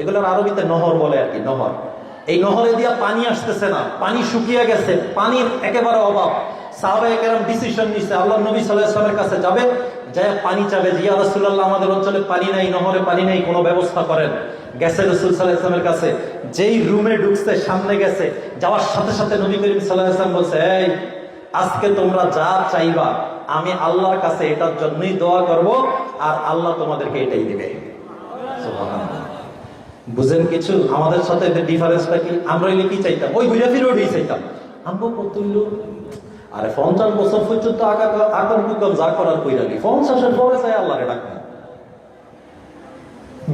এগুলোর আরবিতে নহর বলে আর কি, নহর। এই নহরে দিয়া পানি আসতেছে না, পানি শুকিয়ে গেছে, পানির একেবারে অভাব। সাহাবায়ে কেরাম ডিসিশন নিছে, আল্লাহর নবী সাল্লাল্লাহু আলাইহি ওয়াসাল্লামের কাছে যাবে, যায় পানি চাবে যে ইয়া রাসূলুল্লাহ, আমাদের অঞ্চলে পানি নাই, নহরে পানি নেই, কোনো ব্যবস্থা করেন। গেছে রাসূল সাল্লাল্লাহু আলাইহি ওয়াসাল্লামের কাছে, যেই রুমে ঢুকছে, সামনে গেছে, যাওয়ার সাথে সাথে নবী করিম সাল্লাল্লাহু আলাইহি ওয়াসাল্লাম বলছে, এই আজকে তোমরা যা চাইবা আমি আল্লাহর কাছে এটার জন্যই দোয়া করব, আর আল্লাহ তোমাদেরকে এটাই দিবে। সুবহানাল্লাহ। বুঝেন কিছু? আমাদের সাথে এদের ডিফারেন্সটা কি? আমরা হইলে কি চাইতাম? ওই ঘুরে ফিরে ওই চাইতাম, আমগো কতইল আরে 50 বছর পর্যন্ত আকার হুকুম যা করার কইরালি, 50-এর পরে চাই আল্লাহরে ডাকনা।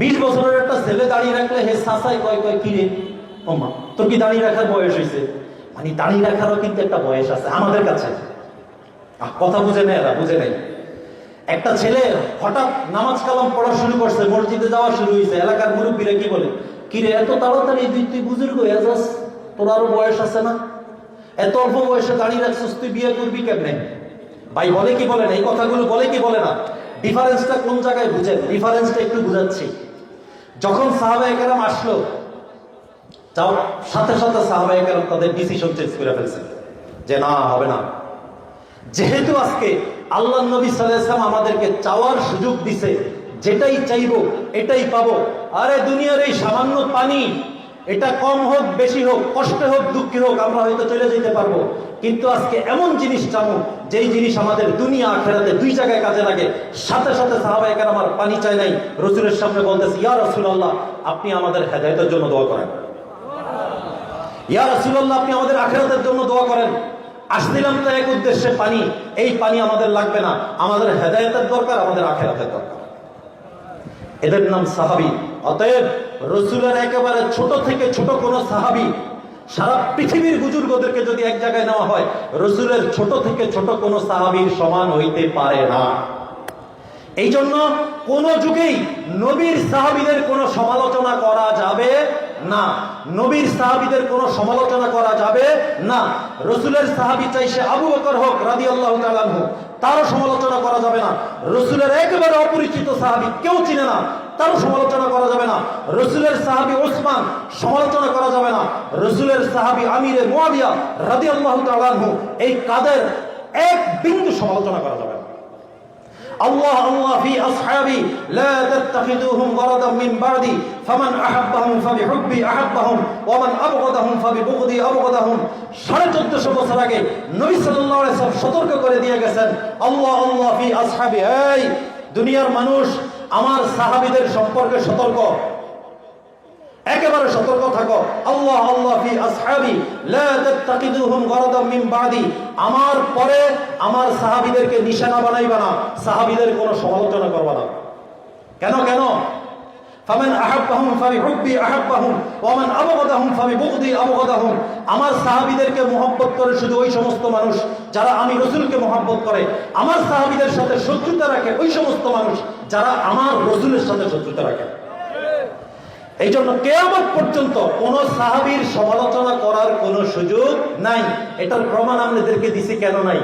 20 বছরের একটা ছেলে দাঁড়িয়ে রাখলে হে সাসাই কয় কয় কিরে ওমা তোর কি দাঁড়িয়ে রাখার বয়স হয়েছে? মানে দাঁড়িয়ে রাখারও কিন্তু একটা বয়স আছে আমাদের কাছে। কথা বুঝে নেই, এরা বুঝে নেই। একটা ছেলে হঠাৎ নামাজ কালাম পড়া শুরু করছে, মসজিদে যাওয়া শুরু হয়েছে, এলাকার মুরব্বীরা কি বলে, কিরে এত তাড়াতাড়ি তুই বুজুর্গ হয়ে যাস, তোর আরো বয়স আছে না, এত অল্প বয়সে দাঁড়িয়ে রাখছিস, তুই বিয়ে করবি কেমনে? ভাই বলে কি বলে না? এই কথাগুলো বলে কি বলে না? ডিফারেন্সটা কোন জায়গায় বুঝেন? ডিফারেন্সটা একটু বুঝাচ্ছি। যখন সাহাবায়ে কেরাম আসলো, যাও সাথে সাথে সাহাবায়ে কেরাম তাদের ডিসিশন চেঞ্জ করে ফেলছে যে না, হবে না। যেহেতু আজকে আল্লাহর নবী সাল্লাল্লাহু আলাইহি ওয়াসাল্লাম আমাদেরকে চাওয়ার সুযোগ দিছে, যেটাই চাইবো এটাই পাবো। আরে দুনিয়ার এই সামান্য পানি, এটা কম হোক বেশি হোক, কষ্টে হোক দুঃখে হোক, আমরা হয়তো চলে যেতে পারবো। কিন্তু আজকে এমন জিনিস চাবো যেই জিনিস আমাদের দুনিয়া আখিরাতে দুই জায়গায় কাজে লাগে। সাথে সাথে সাহাবায়ে কেরাম আমার পানি চাই নাই, রাসূলের সামনে বলতেছে, ইয়া রাসূলুল্লাহ আপনি আমাদের হেদায়েতের জন্য দোয়া করেন, ইয়া রাসূলুল্লাহ আপনি আমাদের আখিরাতের জন্য দোয়া করেন। আসছিলাম তো এক উদ্দেশ্যে, পানি, এই পানি আমাদের লাগবে না, আমাদের হেদায়েতের দরকার, আমাদের আখিরাতের দরকার। এদের নাম সাহাবী। অতএব রাসূলের একেবারে ছোট থেকে ছোট কোন সাহাবী, সারা পৃথিবীর বুজুর্গদেরকে যদি এক জায়গায় নেওয়া হয়, রাসূলের ছোট থেকে ছোট কোন সাহাবীর সমান হইতে পারে না। এই জন্য কোন যুগেই নবীর সাহাবীদের কোনো সমালোচনা করা যাবে না, নবীর সাহাবীদের কোনো সমালোচনা করা যাবে না। রাসূলের সাহাবী চাই সে আবু বকর হোক রাদিয়াল্লাহু তাআলা আনহু, তারও সমালোচনা করা যাবে না। রাসূলের একেবারে অপরিচিত সাহাবী, কেউ চিনে না, তারও সমালোচনা করা যাবে না। রাসূলের সাহাবী ওসমান, সমালোচনা করা যাবে না। রাসূলের সাহাবী আমিরে মুয়াবিয়া রাদিয়াল্লাহু তাআলা আনহু, এই কাদের এক বিন্দু সমালোচনা করা যাবে না। আল্লাহ আল্লাহ ফি আসহাবি লা তাত্তাখিদুহুম গরাদাম মিন বাদি ফামান আহাব্বাহুম ফাবিহুব্বি আহাব্বাহুম ওয়া মান আবগাদাহুম ফাবিবুগদি আবগাদাহুম। 1450 বছর আগে নবী সাল্লাল্লাহু আলাইহি ওয়াসাল্লাম সতর্ক করে দিয়ে গেছেন, আল্লাহ আল্লাহ ফি আসহাবি, এই দুনিয়ার মানুষ আমার সাহাবীদের সম্পর্কে সতর্ক, একেবারে সতর্ক থাকো। আল্লাহ আল্লাহ ফি আসহাবি লা তাত্তাখিদুহুম গরাদাম মিন বাদি, আমার পরে আমার সাহাবীদেরকে নিশানা বানাইবা না, সাহাবীদের কোনো সমালোচনা করবা না। কেন কেন? ফামান আহাব্বাহুম ফাবিহুব্বি আহাব্বাহুম ওয়া মান আবগাদাহুম ফাবিবুগদি আবগাদাহুম। আমার সাহাবীদেরকে মহব্বত করে শুধু ওই সমস্ত মানুষ যারা আমি রাসূলকে মহব্বত করে। আমার সাহাবীদের সাথে শত্রুতা রাখে ওই সমস্ত মানুষ যারা আমার রাসূলের সাথে শত্রুতা রাখে। এই জন্য কিয়ামত পর্যন্ত কোন সাহাবীর সমালোচনা করার কোন সুযোগ নাই। এটার প্রমাণ আমাদেরকে দিছে কেন নাই?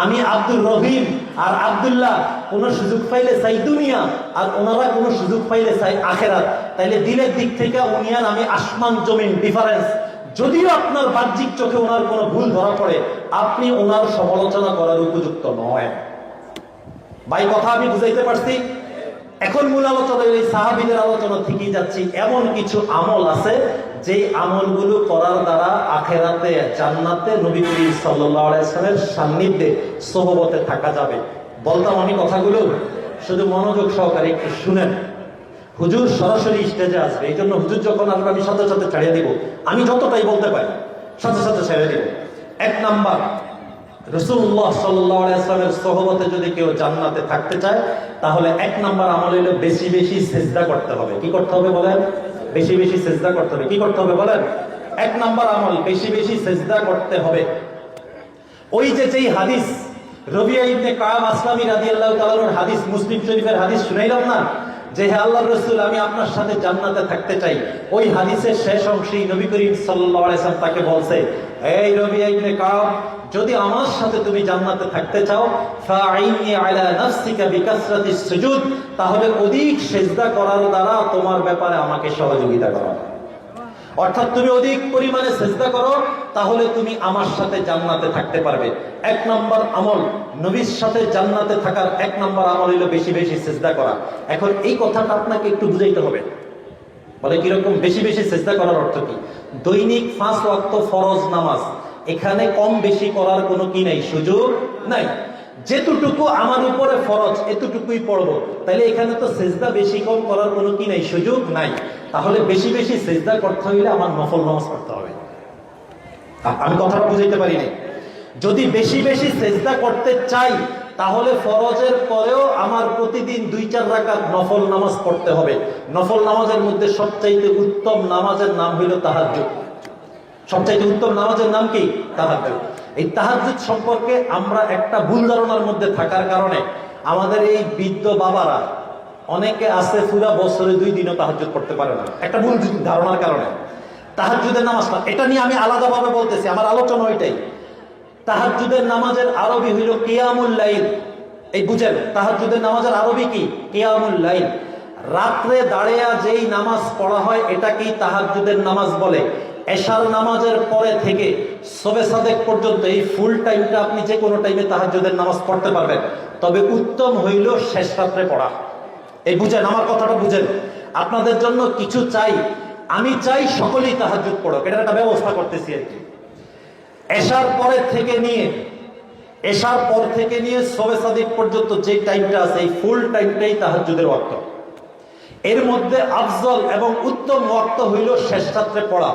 আমি আব্দুর রহিম আর আব্দুল্লাহ কোন সুযোগ পাইলে চাই দুনিয়া, আর ওনারা কোন সুযোগ পাইলে চাই আখেরাত। তাইলে দিলের দিক থেকে উনি আর আমি আসমান জমিন ডিফারেন্স। যদিও আপনার বাহ্যিক চোখে ওনার কোনো ভুল ধরা পড়ে, আপনি ওনার সমালোচনা করার উপযুক্ত নয়। ভাই কথা আমি বুঝাইতে পারছি? এখন মূল আলোচনা এই সাহাবীদের আলোচনা থেকেই যাচ্ছি। এমন কিছু আমল আছে যে আমলগুলো করার দ্বারা আখেরাতে জান্নাতে নবী করিম সাল্লাল্লাহু আলাইহি ওয়াসাল্লামের সান্নিধ্যে সোহবতে থাকা যাবে। বলতাম আমি কথাগুলো, শুধু মনোযোগ সহকারে একটু শুনেন। হুজুর সরাসরি স্টেজে আসবে, এই জন্য হুজুর যখন আসবে আমি সাথে সাথে ছাড়িয়ে দিব। আমি যতটাই বলতে পারি সাথে সাথে ছেড়ে দিব। এক নাম্বার, রাসূলুল্লাহ সাল্লাল্লাহু আলাইহি ওয়াসাল্লামের সোহবতে যদি কেউ জান্নাতে থাকতে চায়, তাহলে এক নাম্বার আমল হলো বেশি বেশি সিজদা করতে হবে। কি করতে হবে বলেন? বেশি বেশি সিজদা করতে হবে। কি করতে হবে বলেন? এক নাম্বার আমল বেশি বেশি সিজদা করতে হবে। ওই যে যেই হাদিস রবিয়া ইবনে কাব আসলামী রাদিয়াল্লাহু তাআলার হাদিস, মুসলিম শরীফের হাদিস শুনাইলাম না, যে হে আল্লাহর রাসূল আমি আপনার সাথে জান্নাতে থাকতে চাই। ওই হাদিসের শেষ অংশেই নবী করিম সাল্লাল্লাহু আলাইহি ওয়াসাল্লাম তাকে বলছে, এই রবিয়া ইবনে কাব, যদি আমার সাথে তুমি জান্নাতে থাকতে চাও, ফাঈনি আলা নাফসিকা বিকাসরাতিস সুজুদ, তাহলে অধিক সিজদা করার দ্বারা তোমার ব্যাপারে আমাকে সহযোগিতা করো। অর্থাৎ তুমি অধিক পরিমাণে সিজদা করো, তাহলে তুমি আমার সাথে জান্নাতে থাকতে পারবে। এক নম্বর আমল, নবীর সাথে জান্নাতে থাকার এক নম্বর আমল হলো বেশি বেশি সিজদা করা। এখন এই কথাটা আপনাকে একটু বুঝাইতে হবে। বলে কিরকম বেশি বেশি সিজদা করার অর্থ কি? দৈনিক 5 ওয়াক্ত ফরজ নামাজ, এখানে কম বেশি করার কোনো কি নাই, সুযোগ নাই। যেতটুকু আমার উপরে ফরজ এতটুকুই পড়বো, তাইলে এখানে তো সিজদা বেশি কম করার কোনো কি নাই, সুযোগ নাই। তাহলে বেশি বেশি সিজদা করতে হইলে আমার নফল নামাজ পড়তে হবে। আমি কথাটা বুঝাইতে পারি নাই। যদি বেশি বেশি সিজদা করতে চাই, তাহলে ফরজের পরেও আমার প্রতিদিন 2-4 রাকাত নফল নামাজ পড়তে হবে। নফল নামাজের মধ্যে সবচাইতে উত্তম নামাজের নাম হইল তাহাজ্জুদ। সবচাইতে উত্তম নামাজের নাম কি? তাহাজ্জুদ। এই তাহাজ্জুদ সম্পর্কে আমরা একটা ভুল ধারণার মধ্যে থাকার কারণে আমাদের এই বৃদ্ধ বাবারা অনেকে আছে পুরা বছরে 2 দিনও তাহাজ্জুদ পড়তে পারে না, একটা ভুল ধারণার কারণে। তাহাজ্জুদের নামাজটা, এটা নিয়ে আমি আলাদাভাবে বলতেছি, আমার আলোচনা ওইটাই। তাহাজ্জুদের নামাজের আরবি হইল কিয়ামুল লাইল। এই বুঝেন, তাহাজ্জুদের নামাজের আরবি কি? কিয়ামুল লাইল। রাত্রে দাঁড়িয়ে যেই নামাজ পড়া হয় এটাকেই তাহাজ্জুদের নামাজ বলে। এশার নামাজের পরে থেকে শবে সাদেক পর্যন্ত এই ফুল টাইমটা আপনি যে কোনো টাইমে তাহাজ্জুদের নামাজ পড়তে পারবেন, তবে উত্তম হইল শেষ রাত্রে পড়া। এই বুঝেন, আমার কথাটা বুঝেন। আপনাদের জন্য কিছু চাই, আমি চাই সকলেই তাহাজ্জুদ পড়ো, এটার একটা ব্যবস্থা করতেছি আর কি। এশার পর থেকে নিয়ে শবে সাদেক পর্যন্ত যে টাইমটা আছে এই ফুল টাইমটাই তাহাজ্জুদের ওয়াক্ত। এর মধ্যে আফজল এবং উত্তম ওয়াক্ত হইল শেষ রাত্রে পড়া।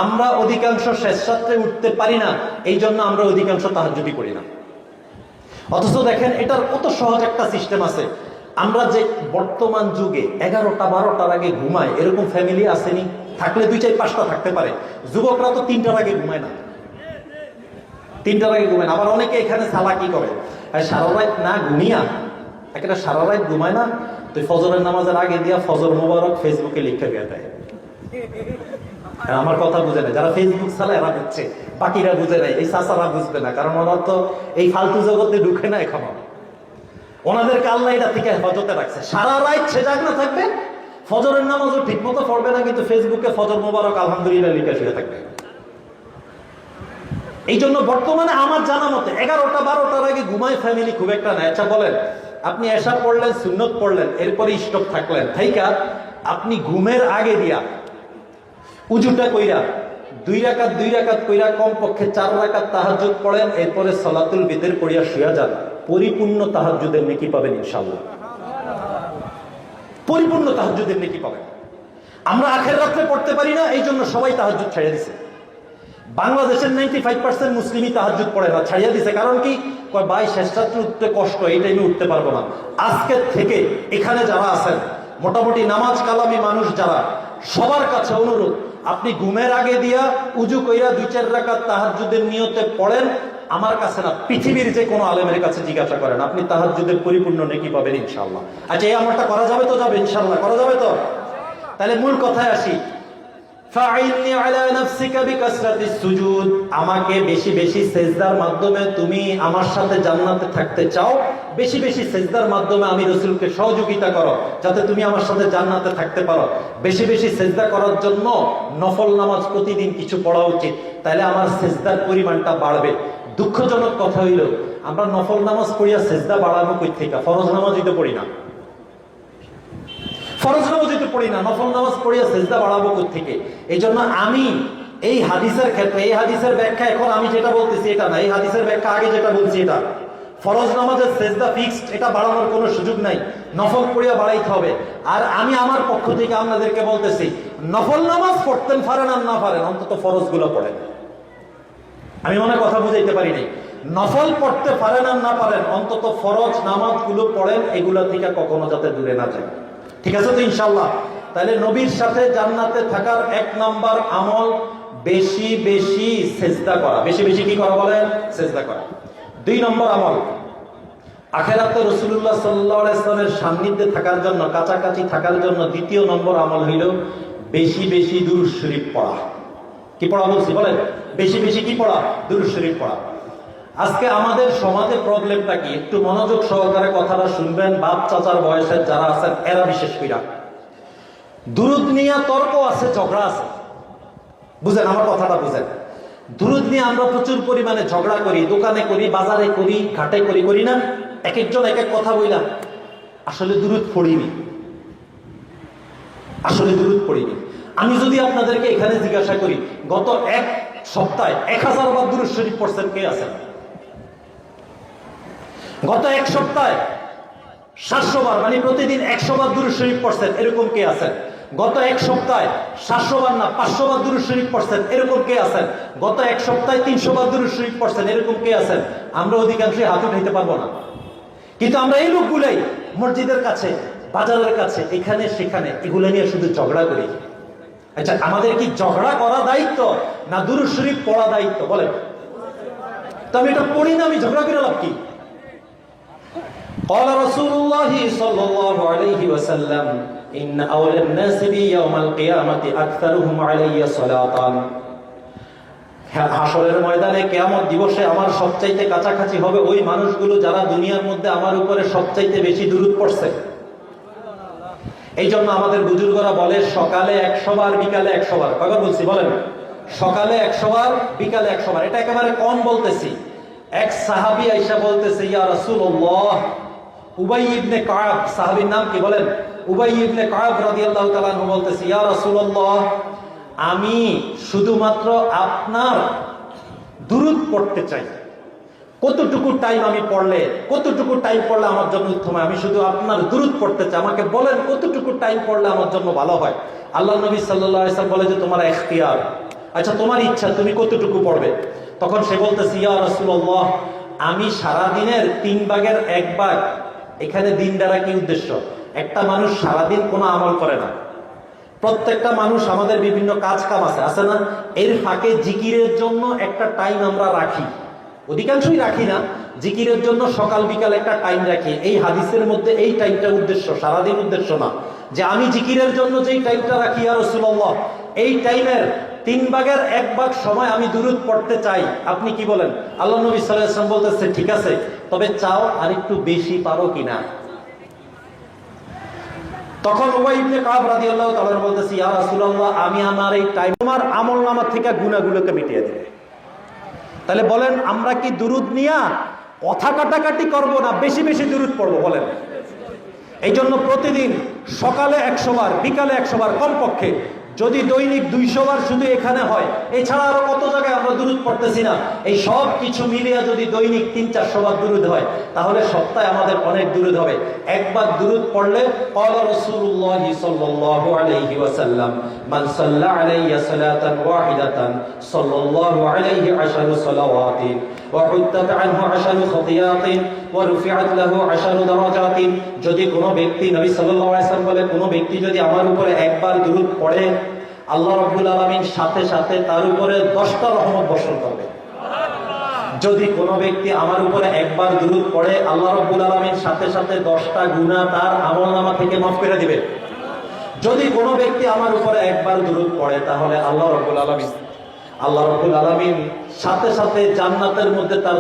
আমরা অধিকাংশ শেষ রাত্রে উঠতে পারি না, এই জন্য আমরা অধিকাংশ তাহাজ্জুদই করি না। অথচ দেখেন এটার কত সহজ একটা সিস্টেম আছে। আমরা যে বর্তমান যুগে 11টা-12টার আগে ঘুমায়, এরকম ফ্যামিলি আসেনি? থাকলে 2-4-5টা থাকতে পারে। যুবকরা তো 3টার আগে ঘুমায় না, 3টার আগে ঘুমায় না। আবার অনেকে এখানে চালাকি করে, সারা রাত না ঘুমিয়া একটা সারা রাত ঘুমায় না, তুই ফজরের নামাজের আগে দিয়া ফজর মোবারক ফেসবুকে লিখে দিয়ে দেয়। আমার কথা বুঝে না, যারা ফেসবুক চালায় এরা বুঝছে, বাকিরা বুঝে নাই। এই চাচারা বুঝবে না, কারণ ওরা তো এই ফালতু জগতে ঢুকে না এখনো। ওনাদেরকে আল্লাহ এটা থেকে হেফাজতে রাখছে। সারা রাত সে জাগনা থাকবে, ফজরের নামাজও ঠিক মতো পড়বে না, কিন্তু ফেসবুকে ফজর মোবারক আলহামদুলিল্লাহ লিখে শুয়ে থাকবে। এই জন্য বর্তমানে আমার জানা মতে 11টা-12টার আগে ঘুমায় ফ্যামিলি খুব একটা না। আচ্ছা বলেন, আপনি এশা পড়লেন, সুন্নত পড়লেন, এরপরে স্টপ থাকলেন, থাইকা আপনি ঘুমের আগে দিয়া উজুটা কইরা 2 রাকাত কইরা কমপক্ষে 4 রাকাত তাহাজ্জুদ পড়েন, এরপরে সালাতুল বিতর পড়িয়া শুয়া যান, পরিপূর্ণ তাহাজ্জুদের নেকি পাবেন ইনশাআল্লাহ। পরিপূর্ণ তাহাজ্জুদের নেকি পাবেন। আমরা আখের রাত্রে পড়তে পারি না, এই জন্য সবাই তাহাজ্জুদ ছেড়ে দিছে। বাংলাদেশের 95% মুসলিমই তাহাজ্জুদ পড়ে না, ছাড়িয়ে দিছে। কারণ কি? কয় ভাই শেষ রাত্রে উঠতে কষ্ট, এই টাইমে উঠতে পারবো না। আজকের থেকে এখানে যারা আছেন মোটামুটি নামাজ কালামি মানুষ যারা, সবার কাছে অনুরোধ, আপনি ঘুমের আগে দিয়া উজু কইরা 2-4 রাকাত তাহাজ্জুদের নিয়তে পড়েন। আমার কাছে না, পৃথিবীর যে কোনো আলেমের কাছে জিজ্ঞাসা করেন, আপনি তাহাজ্জুদের পরিপূর্ণ নেকি পাবেন ইনশাআল্লাহ। আচ্ছা, এই আমলটা করা যাবে তো? যাবে ইনশাআল্লাহ, করা যাবে তো? তাহলে মূল কথায় আসি। ফাইন্নি আলা নাফসিকা বিকাসরাতিস সুজুদ, আমাকে বেশি বেশি সেজদার মাধ্যমে তুমি আমার সাথে জান্নাতে থাকতে চাও, বেশি বেশি সেজদার মাধ্যমে আমি রাসূলকে সহযোগিতা করো যাতে তুমি আমার সাথে জান্নাতে থাকতে পারো। বেশি বেশি সেজদা করার জন্য নফল নামাজ প্রতিদিন কিছু পড়া উচিত, তাহলে আমার সেজদার পরিমাণটা বাড়বে। দুঃখজনক কথা হইল, আমরা নফল নামাজ পড়িয়া সেজদা বাড়ানো কই থেকে? ফরজ নামাজই তো পড়ি না, ফরজ নামাজই তো পড়ি না, নফল নামাজ পড়িয়া সেজদা বাড়াবো কই থেকে? এই জন্য আমি এই হাদিসের ক্ষেত্রে, এই হাদিসের ব্যাখ্যা এখন আমি যেটা বলতেছি এটা না, এই হাদিসের ব্যাখ্যা আগে যেটা বলছি এটা। ফরজ নামাজের সেজদা ফিক্সড, এটা বাড়ানোর কোনো সুযোগ নাই, নফল পড়িয়া বাড়াইতে হবে। আর আমি আমার পক্ষ থেকে আপনাদেরকে বলতেছি, নফল নামাজ পড়তেন পারেন আর না পারেন, অন্তত ফরজ গুলো পড়েন। আমি মনে কথা বুঝাইতে পারি নাই। নফল পড়তে পারেন আর না পারেন, অন্তত ফরজ নামাজ গুলো পড়েন, এগুলা থেকে কখনো যাতে দূরে না যায়। ঠিক আছে তো ইনশাআল্লাহ? তাহলে নবীর সাথে জান্নাতে থাকার 1 নাম্বার আমল বেশি বেশি সেজদা করা। বেশি বেশি কি করা বলেন? সেজদা করা। 2 নম্বর আমল, আখিরাতে রাসূলুল্লাহ সাল্লাল্লাহু আলাইহি ওয়াসাল্লামের সান্নিধ্যে থাকার জন্য, কাছাকাছি থাকার জন্য 2 নম্বর আমল হইল বেশি বেশি দুরূদ শরীফ পড়া। কি পড়া বলছি বলেন? বেশি বেশি কি পড়া? দুরূদ শরীফ পড়া। আজকে আমাদের সমাজে প্রবলেমটা কি? একটু মনোযোগ সহকারে কথাটা শুনবেন, বাপ চাচার বয়সের যারা আছেন এরা বিশেষ কইরা। দুরূদ নিয়ে তর্ক আছে, ঝগড়া আছে। বুঝেন আমার কথাটা, বুঝেন। দুরূদ নিয়ে আমরা প্রচুর পরিমাণে ঝগড়া করি, দোকানে করি, বাজারে করি, ঘাটে করি, করি না? এক একজন এক এক কথা বইলা। আসলে দুরূদ পড়িনি, আসলে দুরূদ পড়িনি। আমি যদি আপনাদেরকে এখানে জিজ্ঞাসা করি, গত 1 সপ্তাহে 1000 বার দুরূদ শরীফ পড়ছেন কে আছেন? গত 1 সপ্তাহে 700 বার, মানে প্রতিদিন 100 বার দুরূদ শরীফ পড়ছেন, এরকম কে আছেন? গত 1 সপ্তাহে 700 বার না 500 বার দুরূদ শরীফ পড়ছেন, এরকম কে আছেন? গত 1 সপ্তাহে 300 বার দুরূদ শরীফ পড়ছেন, এরকম কে আছেন? আমরা অধিকাংশই হাত উঠাইতে পারবো না। কিন্তু আমরা এই লোকগুলাই মসজিদের কাছে, বাজারের কাছে, এখানে সেখানে এগুলো নিয়ে শুধু ঝগড়া করি। আচ্ছা, আমাদের কি ঝগড়া করা দায়িত্ব না দুরূদ শরীফ পড়া দায়িত্ব বলেন? তো আমি এটা পড়ি না, আমি ঝগড়া করে লাভ কি? قال رسول الله صلى الله عليه وسلم إن أول الناس بي يوم القيامة أكثرهم علي صلاة। হাশরের ময়দানে কিয়ামত দিবসে আমার সবচাইতে কাছাকাছি হবে ওই মানুষগুলো যারা দুনিয়ার মধ্যে আমার উপরে সবচাইতে বেশি দুরূদ পড়ছে। এই জন্য আমাদের বুজুর্গরা বলে সকালে 100 বার, বিকালে 100 বার। কয়বার বলছি বলেন? সকালে 100 বার, বিকালে 100 বার। এটা একেবারে কম বলতেছি। এক সাহাবী আয়েশা বলতেছে, ইয়া রাসূলুল্লাহ, উবাই ইবনে কাব, সাহাবীর নাম কি বলেন? উবাই ইবনে কাব রাদিয়াল্লাহু তাআলা আনহু বলতেছে, ইয়া রাসূলুল্লাহ, আমি শুধুমাত্র আপনার দুরূদ পড়তে চাই। কতটুকু টাইম আমি পড়লে, কতটুকু টাইম পড়লে আমার জন্য উত্তম হয়? আমি শুধু আপনার দুরূদ পড়তে চাই, আমাকে বলেন কতটুকু টাইম পড়লে আমার জন্য ভালো হয়। আল্লাহ নবী সাল্লাল্লাহু আলাইহি ওয়াসাল্লাম বলে যে তোমার ইখতিয়ার, আচ্ছা তোমার ইচ্ছা, তুমি কতটুকু পড়বে। তখন সে বলতেছে, ইয়া রাসূলুল্লাহ, আমি সারা দিনের 3 ভাগের 1 ভাগ। এখানে দিন দ্বারা কি উদ্দেশ্য? একটা মানুষ সারাদিন কোনো আমল করে না, প্রত্যেকটা মানুষ আমাদের বিভিন্ন কাজ কাম আছে না? এর ফাঁকে জিকিরের জন্য একটা টাইম আমরা রাখি, অধিকাংশই রাখি না। জিকিরের জন্য সকাল বিকাল একটা টাইম রাখি। এই হাদিসের মধ্যে এই টাইমটা উদ্দেশ্য, সারাদিন উদ্দেশ্য না। যে আমি জিকিরের জন্য যেই টাইমটা রাখি, ইয়া রাসূলুল্লাহ, এই টাইমের 3 ভাগের 1 ভাগ সময় আমি দুরূদ পড়তে চাই। আপনি কি বলেন? আল্লাহ নবী সাল্লাল্লাহু আলাইহি ওয়াসাল্লাম বলতেছে, ঠিক আছে, তবে চাও আর একটু বেশি পারো কিনা? তখন উবাই ইবনে কাব রাদিয়াল্লাহু তাআলা বলতেছে, ইয়া রাসূলুল্লাহ, আমি আমার এই টাইম তোমার আমলনামা থেকে গুনাহগুলোকে মিটিয়ে দেব। তাহলে বলেন, আমরা কি দুরূদ নিয়া কথা কাটাকাটি করব না বেশি বেশি দুরূদ পড়বো বলেন? এই জন্য প্রতিদিন সকালে 100 বার, বিকালে 100 বার কমপক্ষে। যদি দৈনিক 200 বার শুধু এখানে হয়, এছাড়া আরো কত জায়গায় আমরা দুরূদ পড়তেছি না, এই সব কিছু মিলিয়ে যদি দৈনিক 300-400 বার দুরূদ হয়, তাহলে সপ্তাহে আমাদের অনেক দুরূদ হবে। একবার দুরূদ পড়লে ক্বালা রাসূলুল্লাহ সাল্লাল্লাহু আলাইহি ওয়াসাল্লাম, মান সাল্লা আলাইয়া সালাতান ওয়াহিদাতান সাল্লাল্লাহু আলাইহি আশারু সালাওয়াতিন وحطت عنه 10 خطيئات ورفعت له 10 درجات। যদি কোনো ব্যক্তি, নবী সাল্লাল্লাহু আলাইহি ওয়াসাল্লাম বলে, কোনো ব্যক্তি যদি আমার উপরে একবার দুরূদ পড়ে, আল্লাহ রাব্বুল আলামিন সাথে সাথে তার উপরে 10টা রহমত বর্ষণ করবে। যদি কোনো ব্যক্তি আমার উপরে একবার দুরূদ পড়ে, আল্লাহ রাব্বুল আলামিন সাথে সাথে 10টা গুনাহ তার আমলনামা থেকে মাফ করে দিবে। যদি কোনো ব্যক্তি আমার উপরে একবার দুরূদ পড়ে, তাহলে আল্লাহ রাব্বুল আলামিন সাথে সাথে জান্নাতের মধ্যে তার